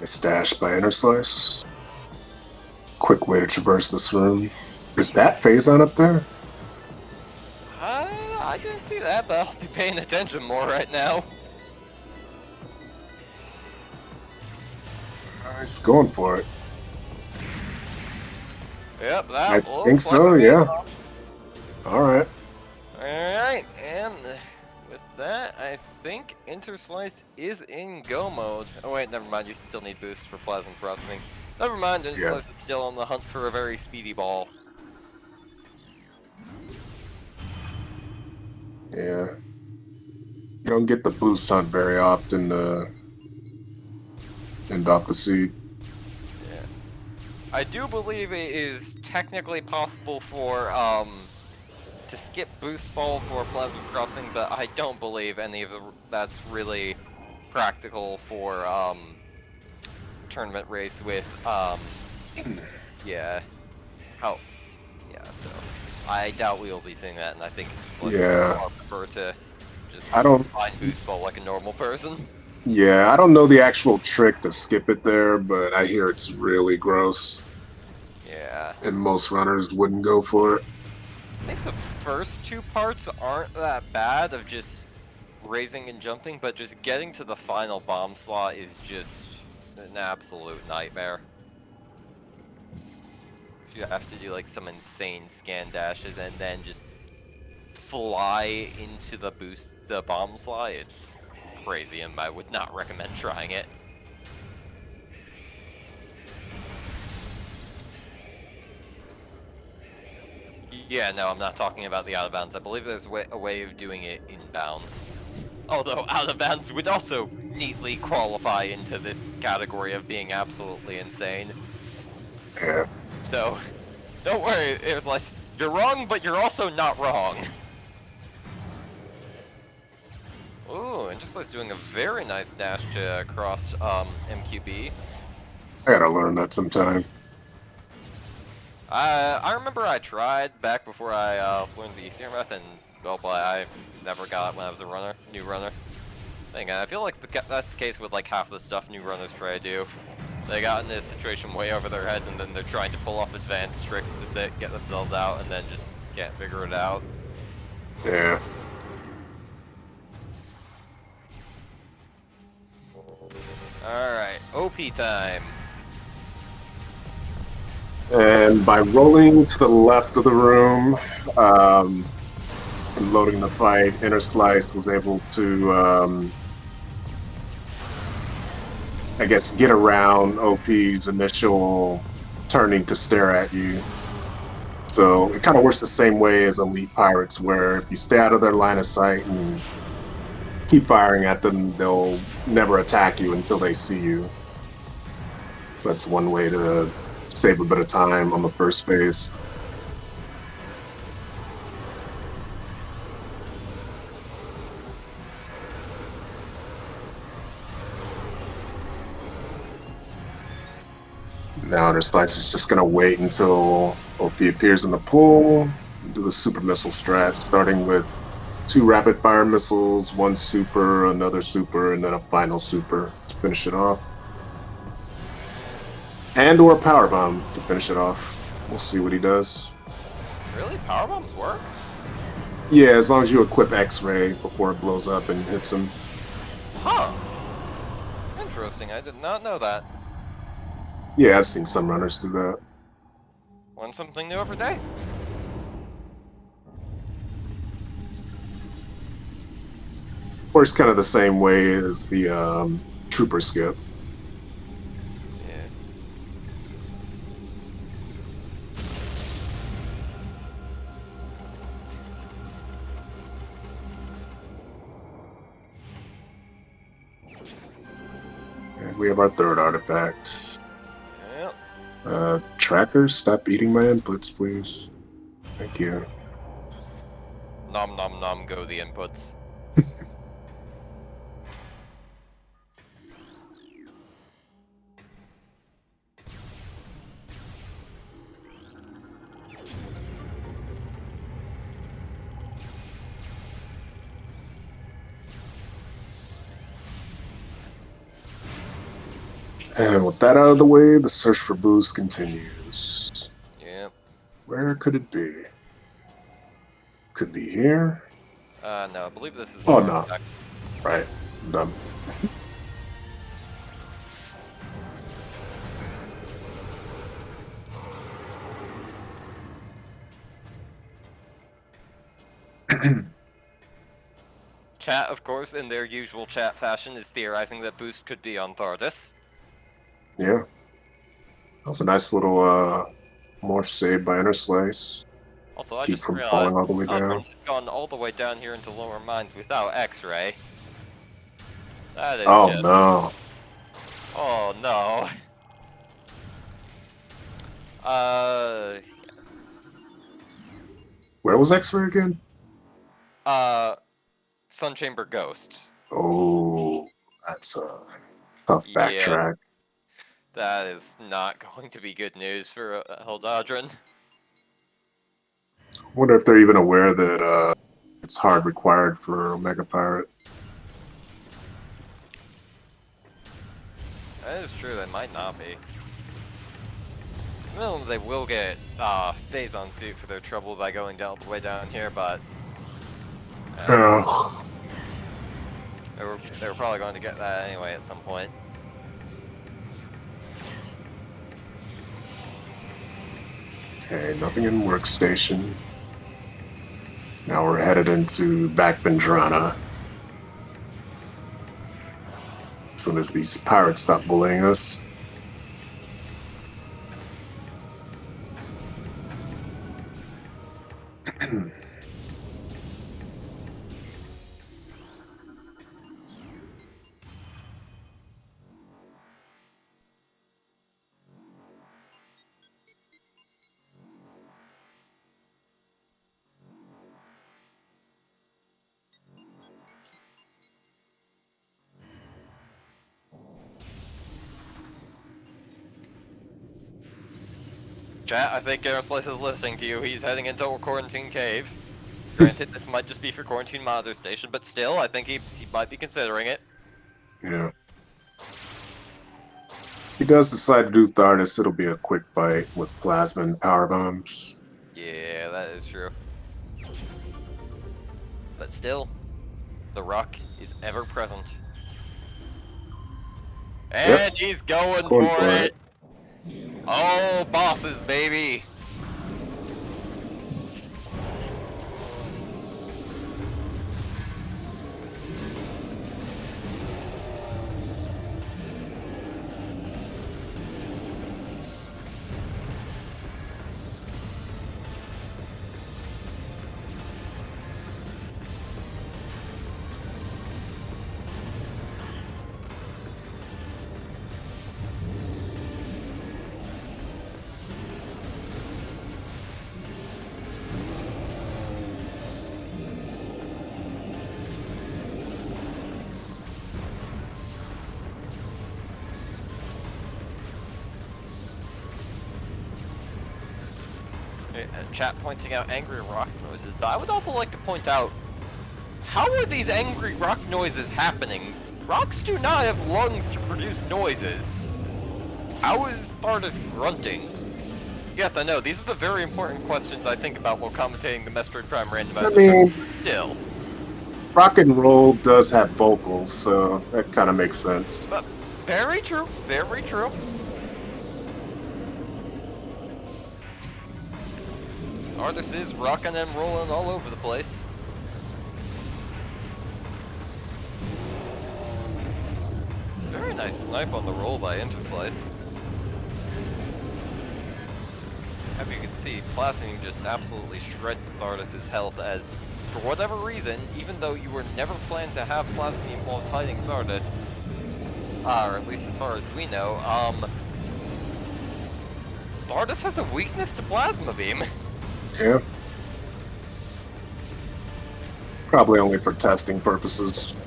Stashed by Interslice. Quick way to traverse this room. Is that Phazon up there? I didn't see that, but I'll be paying attention more right now. He's going for it. Yep, that I looks think so, like yeah. Alright. Alright, and with that, I think Interslice is in go mode. Oh wait, never mind, you still need boost for Plasma Processing. Never mind, Interslice is still on the hunt for a very speedy ball. Yeah. You don't get the boost hunt very often in Off the Seed. Yeah. I do believe it is technically possible for to skip boost ball for Plasma Crossing, but I don't believe any of that's really practical for tournament race with yeah. So I doubt we will be seeing that, and I think Yeah. I prefer to just find boost ball like a normal person. Yeah, I don't know the actual trick to skip it there, but I hear it's really gross. Yeah. And most runners wouldn't go for it. I think the first two parts aren't that bad of just raising and jumping, but just getting to the final bomb slot is just an absolute nightmare. You have to do like some insane scan dashes and then just fly into the bomb slot. It's crazy, and I would not recommend trying it. Yeah, no, I'm not talking about the out of bounds. I believe there's a way of doing it inbounds. Although out of bounds would also neatly qualify into this category of being absolutely insane. Yeah. So, don't worry, it's like, you're wrong, but you're also not wrong. Ooh, and just like doing a very nice dash to cross MQB. I gotta learn that sometime. I remember I tried back before I learned the easier method, and well, but I never got it when I was a new runner. I feel like that's the case with like half the stuff new runners try to do. They got in this situation way over their heads, and then they're trying to pull off advanced tricks to get themselves out, and then just can't figure it out. Yeah. Alright, OP time. And by rolling to the left of the room and loading the fight, Interslice was able to, I guess, get around OP's initial turning to stare at you. So it kind of works the same way as Elite Pirates, where if you stay out of their line of sight and keep firing at them, they'll never attack you until they see you. So that's one way to save a bit of time on the first phase. Now Interslice is just going to wait until OP appears in the pool, do the super missile strat, starting with 2 rapid fire missiles, 1 super, another super, and then a final super to finish it off. And or a power bomb to finish it off. We'll see what he does. Really? Power bombs work? Yeah, as long as you equip X-ray before it blows up and hits him. Huh. Interesting, I did not know that. Yeah, I've seen some runners do that. Learn something new every day. Works kind of the same way as the trooper skip. Yeah. And we have our third artifact. Yep. Trackers, stop eating my inputs, please. Thank you. Nom nom nom go the inputs. And with that out of the way, the search for boost continues. Yep. Where could it be? Could be here? No, I believe this is Oh, an no. artifact. Right. I'm dumb. Chat, of course, in their usual chat fashion, is theorizing that boost could be on Thardis. Yeah. That was a nice little morph save by Interslice. Also, I Keep just from realized falling all the way down. Haldadrin has gone all the way down here into lower mines without X-ray. That is Oh, just... no. Oh, no. Where was X-ray again? Sun Chamber Ghost. Oh, that's a tough Yeah, backtrack. that is not going to be good news for Haldadrin. Wonder if they're even aware that it's hard required for Omega Pirate. That is true, they might not be. Well, they will get Phazon suit for their trouble by going down all the way down here, but Yeah. they were probably going to get that anyway at some point. Okay, nothing in workstation. Now we're headed into back Vendrana. As soon as these pirates stop bullying us. Chat, I think Interslice is listening to you. He's heading into a quarantine cave. Granted, this might just be for quarantine monitor station, but still, I think he might be considering it. Yeah. He does decide to do Thardis, it'll be a quick fight with plasma and power bombs. Yeah, that is true. But still, the rock is ever present. Yep. And he's going Going for for it. Oh, bosses, baby. Chat pointing out angry rock noises, but I would also like to point out, how are these angry rock noises happening? Rocks do not have lungs to produce noises. How is Thardus grunting? Yes, I know, these are the very important questions I think about while commentating the Metroid Prime Randomizer. I mean, still. rock and roll does have vocals, so that kind of makes sense. But very true, very true. Thardus is rocking and rolling all over the place. Very nice snipe on the roll by Interslice. As you can see, Plasmine just absolutely shreds Thardus' health as, for whatever reason, even though you were never planned to have Plasmine while fighting Thardus, or at least as far as we know, Thardus has a weakness to Plasma Beam. Yeah. Probably only for testing purposes.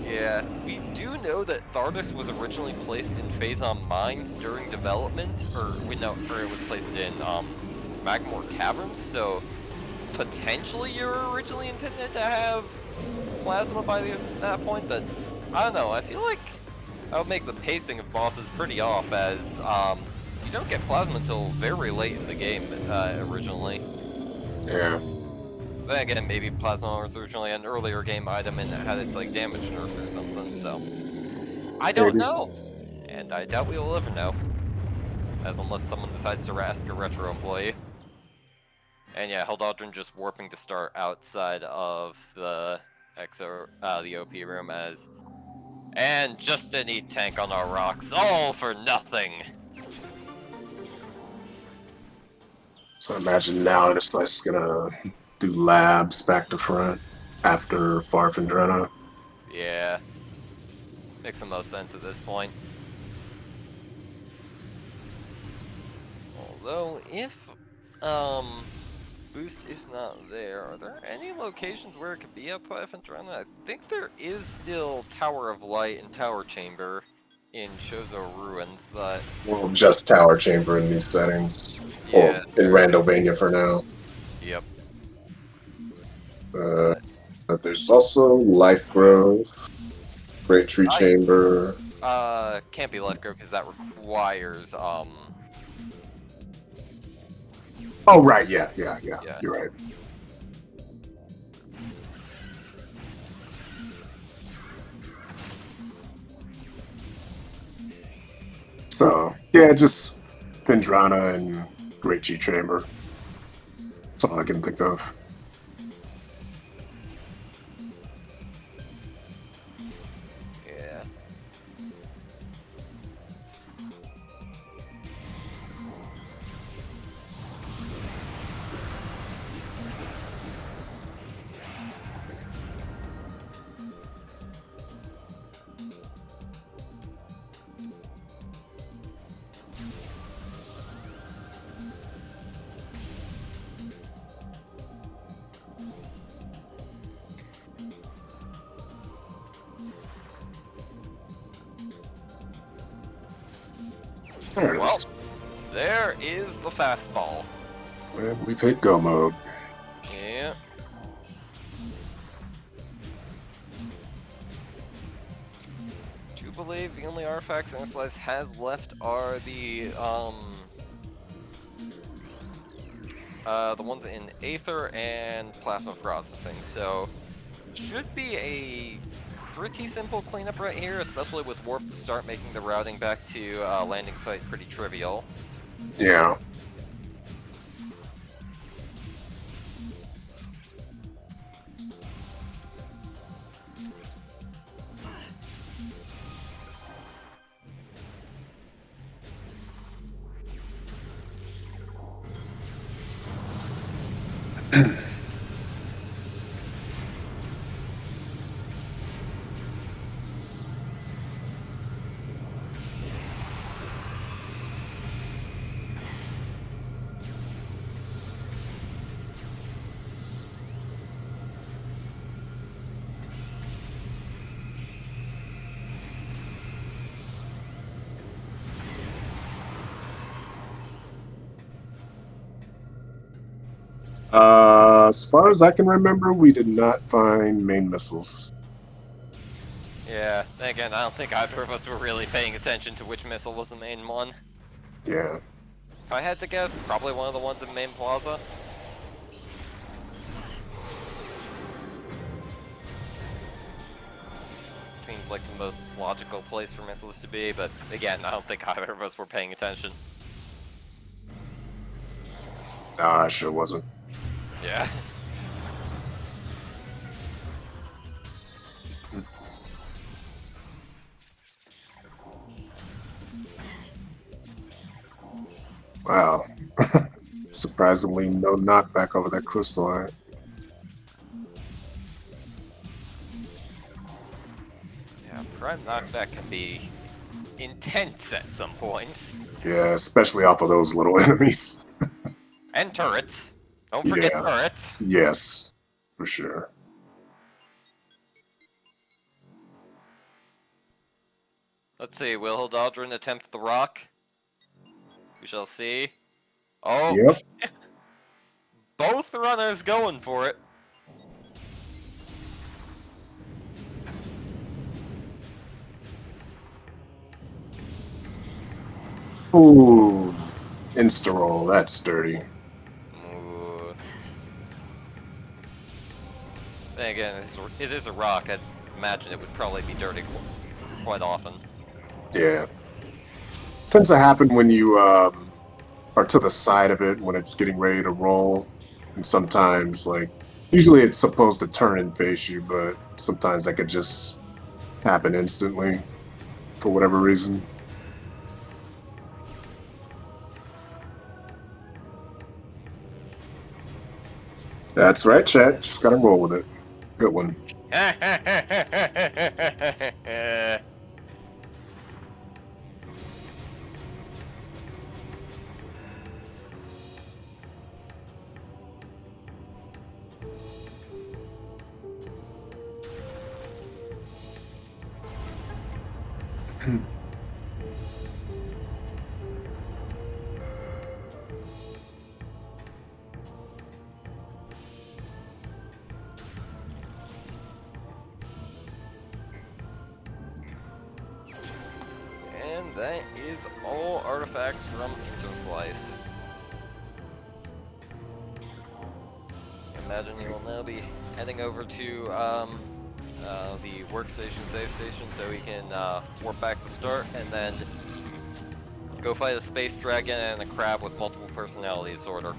Yeah, we do know that Thardus was originally placed in Phazon Mines during development, or it was placed in Magmoor Caverns, so potentially you were originally intended to have Plasma by that point, but I don't know, I feel like that would make the pacing of bosses pretty off, as you don't get Plasma until very late in the game originally. Yeah. Then again, maybe Plasma was originally an earlier game item and it had its like damage nerfed or something, so I don't know. And I doubt we will ever know. As unless someone decides to ask a retro employee. And yeah, Haldadrin just warping to start outside of the the OP room as... And just an E-tank on our rocks, all for nothing! So imagine now Interslice is gonna do labs back to front after Farf and Drena. Yeah. Makes the most sense at this point. Although, if Boost is not there, are there any locations where it could be outside of Drena? I think there is still Tower of Light and Tower Chamber in Chozo Ruins, but... Well, just Tower Chamber in these settings. Yeah. Or in Randomania for now. Yep. But there's also Life Grove, Great Tree Chamber. Can't be Life Grove because that requires, Oh, right, yeah, you're right. So, yeah, just Phendrana and Great Tree Chamber. That's all I can think of. Yeah. There it is. There is the fastball. Well, we've hit go mode. Yeah. To believe the only artifacts Interslice has left are the The ones in Aether and Plasma Processing, so should be a pretty simple cleanup right here, especially with Warp to start making the routing back to landing site pretty trivial. Yeah. As far as I can remember, we did not find main missiles. Yeah, again, I don't think either of us were really paying attention to which missile was the main one. Yeah. If I had to guess, probably one of the ones in Main Plaza. Seems like the most logical place for missiles to be, but again, I don't think either of us were paying attention. Nah, I sure wasn't. Yeah. Wow. Surprisingly, no knockback over that crystal eye. Yeah, Prime Knockback can be intense at some points. Yeah, especially off of those little enemies. And turrets. Don't forget Yeah. turrets. Yes, for sure. Let's see, will Haldadrin attempt the rock? We shall see. Oh, Yep. both runners going for it. Ooh. Insta-roll, that's dirty. Ooh. Then again, it is a rock. I'd imagine it would probably be dirty quite often. Yeah. Tends to happen when you are to the side of it when it's getting ready to roll. And sometimes, like, usually it's supposed to turn and face you, but sometimes that could just happen instantly for whatever reason. That's right, chat. Just gotta roll with it. Good one. And that is all artifacts from Interslice. Imagine you will now be heading over to the workstation save station so we can warp back to start and then go fight a space dragon and a crab with multiple personality disorder.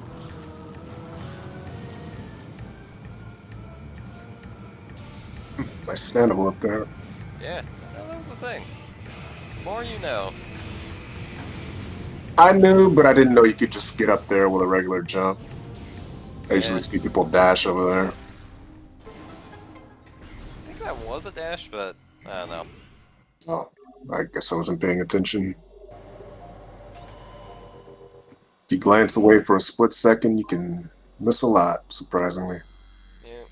Nice standable up there. Yeah, that was the thing. The more you know. I knew, but I didn't know you could just get up there with a regular jump. I usually Yeah, see people dash over there. I think that was a dash, but I don't know. Oh, I guess I wasn't paying attention. If you glance away for a split second, you can miss a lot, surprisingly. Yeah.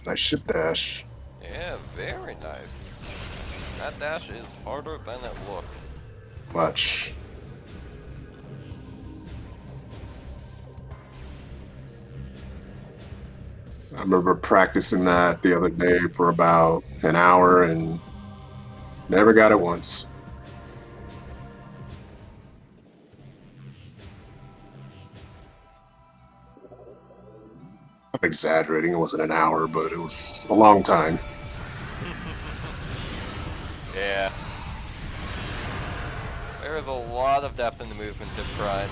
Nice ship dash. Yeah, very nice. That dash is harder than it looks. Much. I remember practicing that the other day for about an hour and never got it once. I'm exaggerating, it wasn't an hour, but it was a long time. Yeah. There is a lot of depth in the movement of Prime.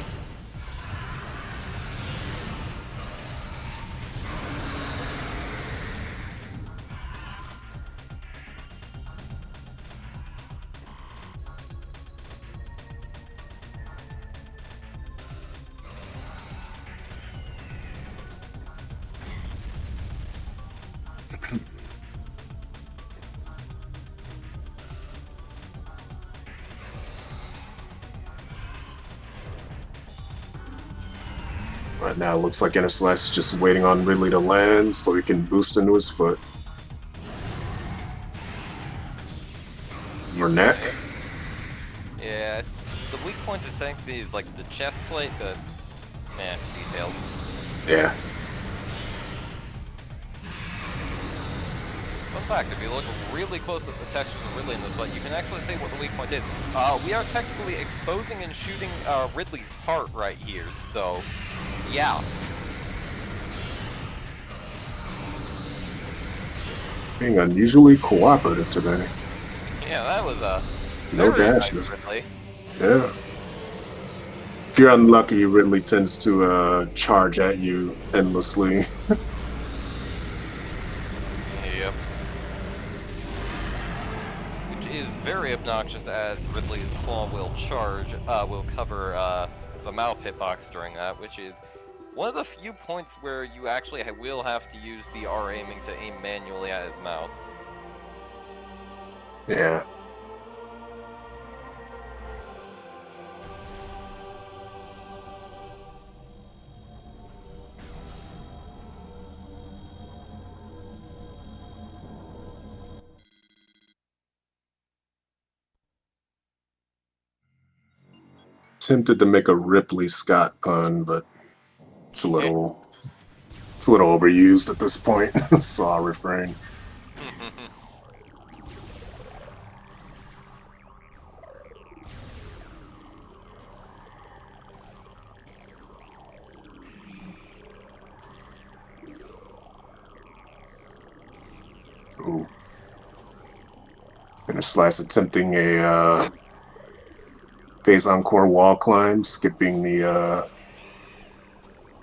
Right now, it looks like Interslice is just waiting on Ridley to land so he can boost into his foot. Your neck? Yeah. The weak point is technically is like the chest plate, but details. Yeah. Fun fact, if you look really close at the textures of Ridley in this fight, you can actually say what the weak point is. We are technically exposing and shooting Ridley's heart right here, so yeah. Being unusually cooperative today. Yeah, that was No very dashes. nice, Ridley. Yeah. If you're unlucky, Ridley tends to charge at you endlessly. Yep. Which is very obnoxious as Ridley's claw will charge, will cover the mouth hitbox during that, which is one of the few points where you actually will have to use the R aiming to aim manually at his mouth. Yeah. Tempted to make a Ripley Scott pun, but it's a little overused at this point, so I'll refrain. Ooh. Interslice attempting a Phazon core wall climb, skipping the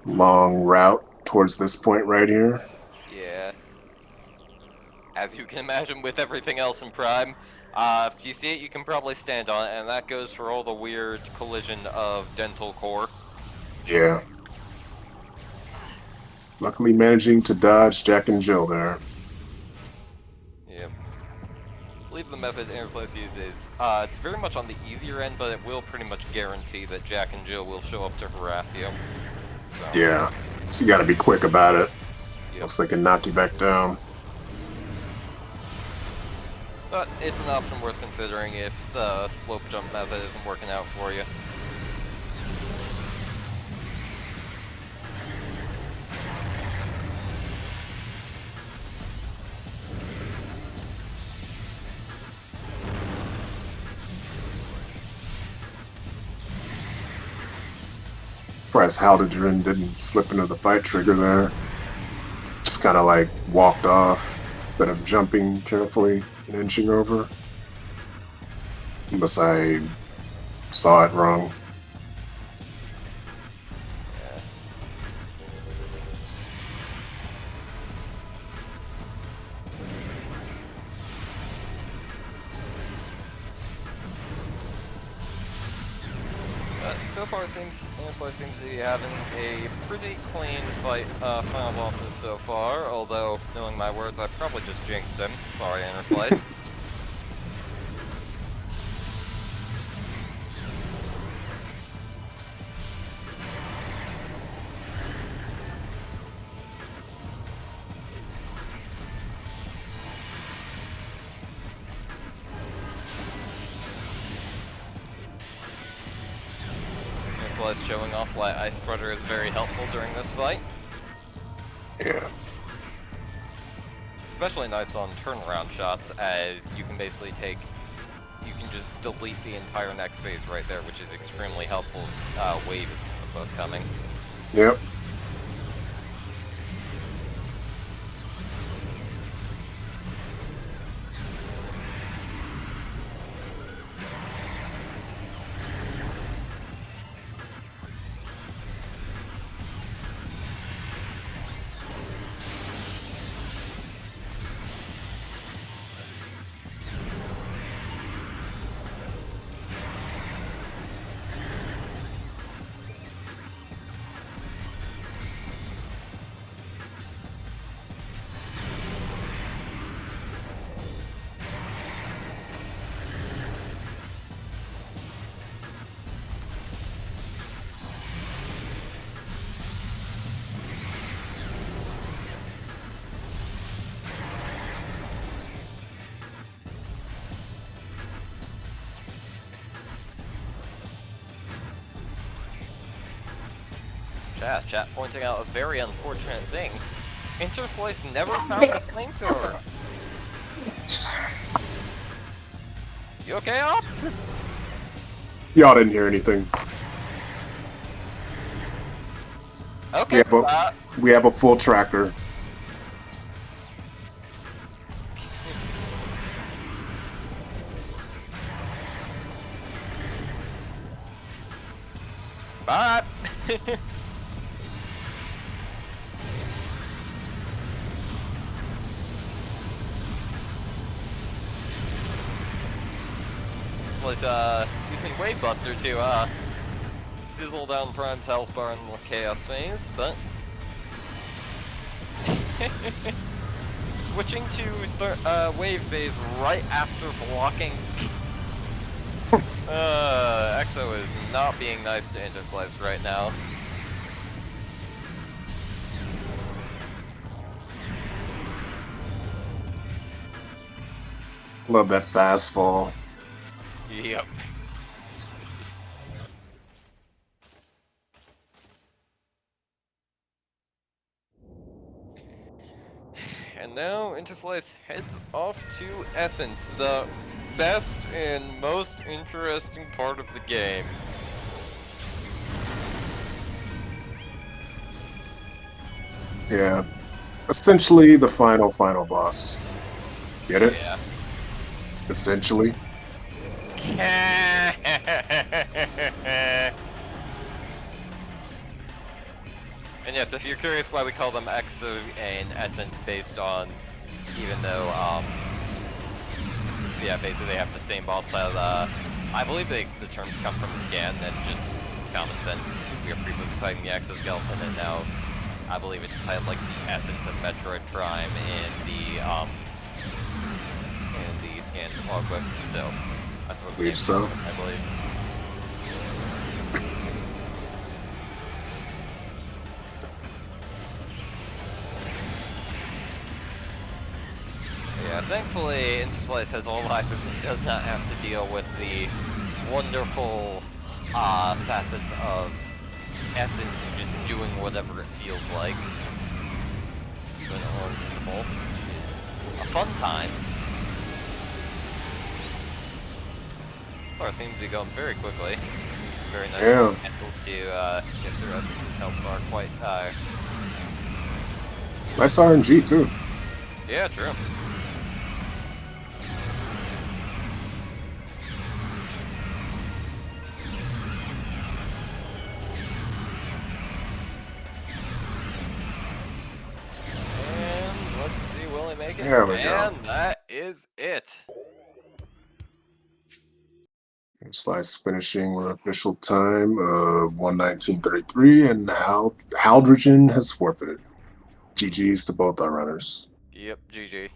long route towards this point right here. Yeah. As you can imagine with everything else in Prime, if you see it, you can probably stand on it, and that goes for all the weird collision of dental core. Yeah. Luckily managing to dodge Jack and Jill there. Yep. I believe the method Interslice uses, it's very much on the easier end, but it will pretty much guarantee that Jack and Jill will show up to harass you. So. Yeah. So you gotta be quick about it. Yep. Else they can knock you back down. But it's an option worth considering if the slope jump method isn't working out for you. Surprised Haldadrin didn't slip into the fight trigger there. Just kind of like walked off instead of jumping carefully and inching over. Unless I saw it wrong. Yeah. But so far, Interslice seems to be having a pretty clean fight, final bosses so far, although, knowing my words, I probably just jinxed him. Sorry, Interslice. Showing off why Ice Brother is very helpful during this fight. Yeah. especially nice on turnaround shots, as you can basically you can just delete the entire next phase right there, which is extremely helpful. Wave is what's upcoming. Yep. Chat pointing out a very unfortunate thing. Interslice never found the flamethrower. You okay, Op? Y'all didn't hear anything. Okay. We have a full tracker. Bye. Slice using Wave Buster to sizzle down Prime's health bar in the Chaos phase, but switching to Wave phase right after blocking. Exo is not being nice to Interslice right now. Love that fast fall. Yep. And now Interslice heads off to Essence, the best and most interesting part of the game. Yeah. Essentially the final boss. Get it? Yeah. Essentially. And yes, if you're curious why we call them Exo and Essence based on, even though, yeah, basically they have the same boss style, I believe the terms come from the scan and just common sense. We are previously fighting the exoskeleton, and now I believe it's titled like the Essence of Metroid Prime in the scan logbook, so that's what Believe so. I believe. Yeah, thankfully, Interslice has all license and does not have to deal with the wonderful facets of Essence just doing whatever it feels like. Even or invisible, which is a fun time. Far seems to be going very quickly. Some very nice handles to get through Essence's health bar quite nice RNG too. Yeah, true. And let's see, will he make it? There we go. And that is it. Slice finishing with official time of 1:19:33, and Haldadrin has forfeited. GG's to both our runners. Yep, GG.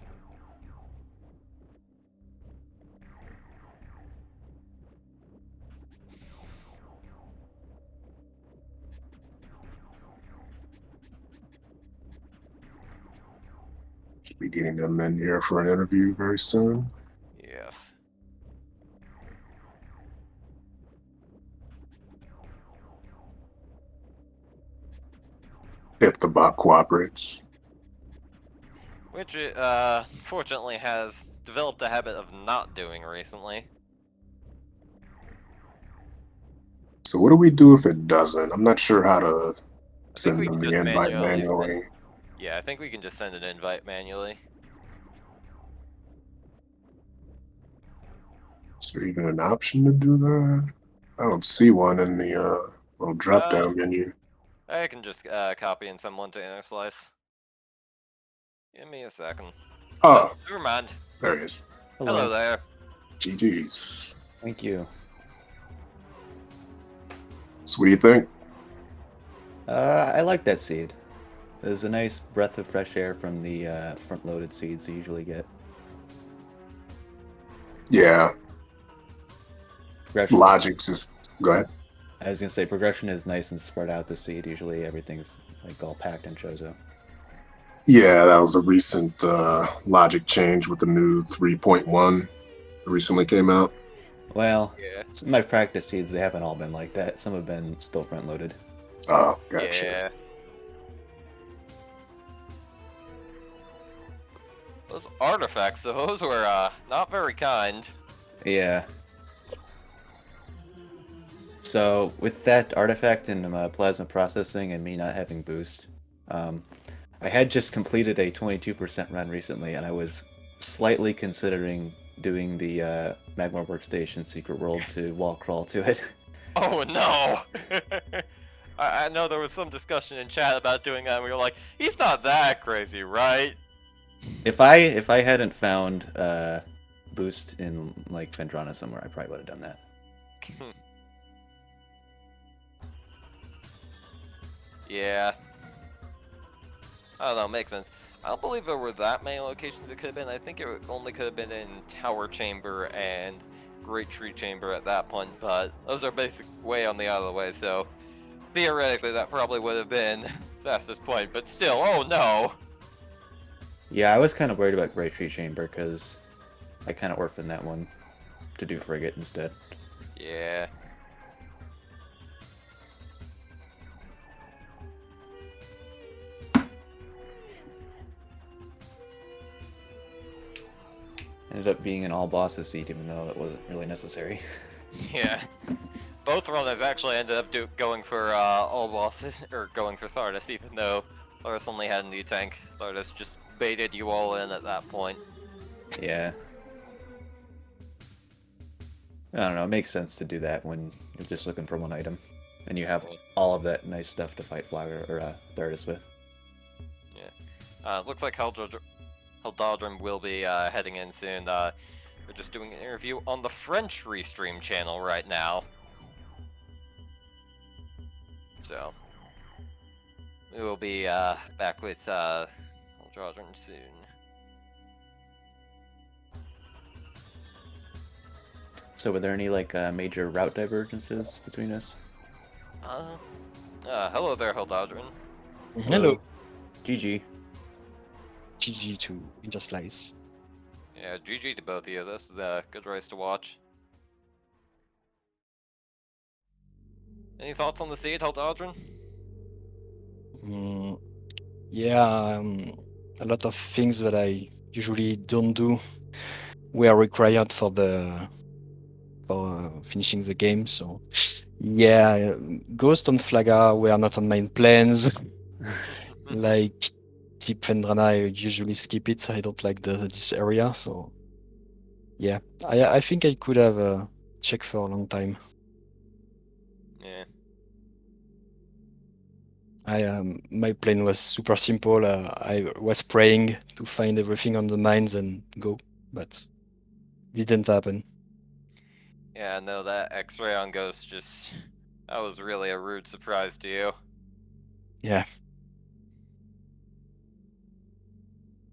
Should be getting them in here for an interview very soon. Yes. If the bot cooperates. which it, fortunately has developed a habit of not doing recently. So what do we do if it doesn't? I'm not sure how to I think send we them can the just invite manually manually. Yeah, I think we can just send an invite manually. Is there even an option to do that? I don't see one in the little drop-down menu. I can just copy and send one to Interslice. Give me a second. Oh, Never mind. there he is. Hello there. GG's. Thank you. So what do you think? I like that seed. It was a nice breath of fresh air from the front-loaded seeds you usually get. Yeah, Progression. Logic's just... Go ahead. I was gonna say progression is nice and spread out the seed. Usually everything's like all packed in Chozo. Yeah, that was a recent logic change with the new 3.1 that recently came out. Well, Yeah. some of my practice seeds, they haven't all been like that. Some have been still front-loaded. Oh, gotcha. Yeah. Those artifacts, those were not very kind. Yeah. So with that artifact and plasma processing and me not having boost, I had just completed a 22% run recently, and I was slightly considering doing the Magmoor Workstation Secret World to wall crawl to it. Oh no! I know there was some discussion in chat about doing that, and we were like, he's not that crazy, right? If I hadn't found boost in like Phendrana somewhere, I probably would have done that. Yeah. I don't know, makes sense. I don't believe there were that many locations it could have been. I think it only could have been in Tower Chamber and Great Tree Chamber at that point, but those are basically way on the other way, so theoretically that probably would have been fastest point, but still, oh no! Yeah, I was kind of worried about Great Tree Chamber because I kind of orphaned that one to do Frigate instead. Yeah. Ended up being an all bosses seat, even though it wasn't really necessary. Yeah. Both runners actually ended up going for all bosses, or going for Thardus, even though Thardus only had a new tank. Thardus just baited you all in at that point. Yeah. I don't know, it makes sense to do that when you're just looking for one item. And you have all of that nice stuff to fight Flagra or Thardus with. Yeah. Looks like Haldadrin will be heading in soon. We're just doing an interview on the French Restream channel right now. So, we will be back with Haldadrin soon. So were there any like major route divergences between us? Hello there, Haldadrin. Hello. GG. GG to Interslice. Yeah, GG to both of you. This is a good race to watch. Any thoughts on the seed, Haldadrin? Yeah, a lot of things that I usually don't do were required for finishing the game. So yeah, Ghost and Flagra were not on my plans. Like Deep Phendrana, I usually skip it. I don't like this area. So yeah, I think I could have checked for a long time. Yeah. My plan was super simple. I was praying to find everything on the mines and go, but didn't happen. Yeah, no, that X-ray on Ghost that was really a rude surprise to you. Yeah.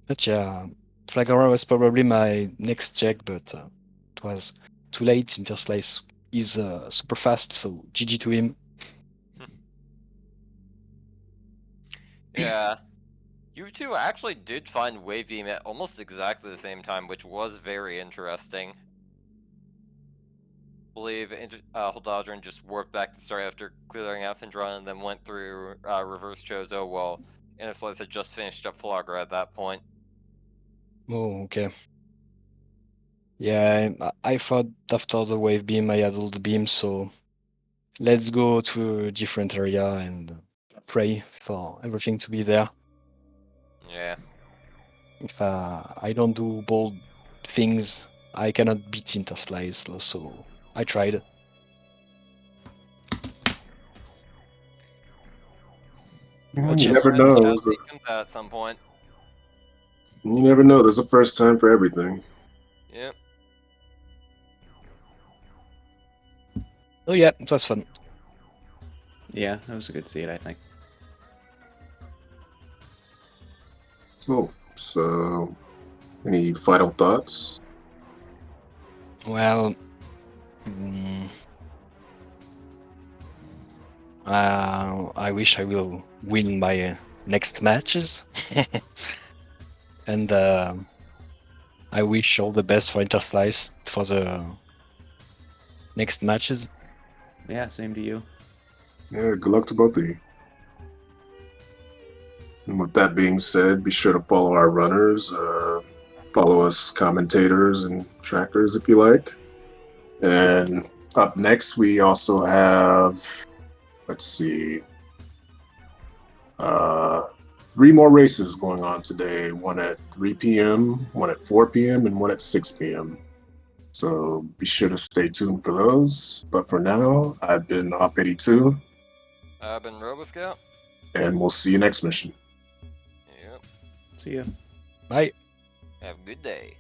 But yeah, Flagra was probably my next check, but it was too late. Interslice is super fast, so GG to him. Yeah. You two actually did find Wave Beam at almost exactly the same time, which was very interesting. I believe Haldadrin just warped back to start after clearing out Phendrana and then went through reverse Chozo while Interslice had just finished up Flagra at that point. Oh, okay. Yeah, I thought after the wave beam I had all the beams, so let's go to a different area and pray for everything to be there. Yeah. If I don't do bold things, I cannot beat Interslice, so I tried. You Check. never Random know. Chassis comes out at some point. You never know. There's a first time for everything. Yep. Oh yeah, it was fun. Yeah, that was a good seed, I think. Cool. So, any final thoughts? Well, I wish I will win my next matches, and I wish all the best for Interslice for the next matches. Yeah, same to you. Yeah, good luck to both of you. And with that being said, be sure to follow our runners, follow us commentators and trackers if you like. And up next, we also have, let's see, 3 more races going on today. One at 3 p.m., one at 4 p.m., and one at 6 p.m. So be sure to stay tuned for those. But for now, I've been Op82, I've been RoboScout. and we'll see you next mission. Yep. See ya. Bye. Have a good day.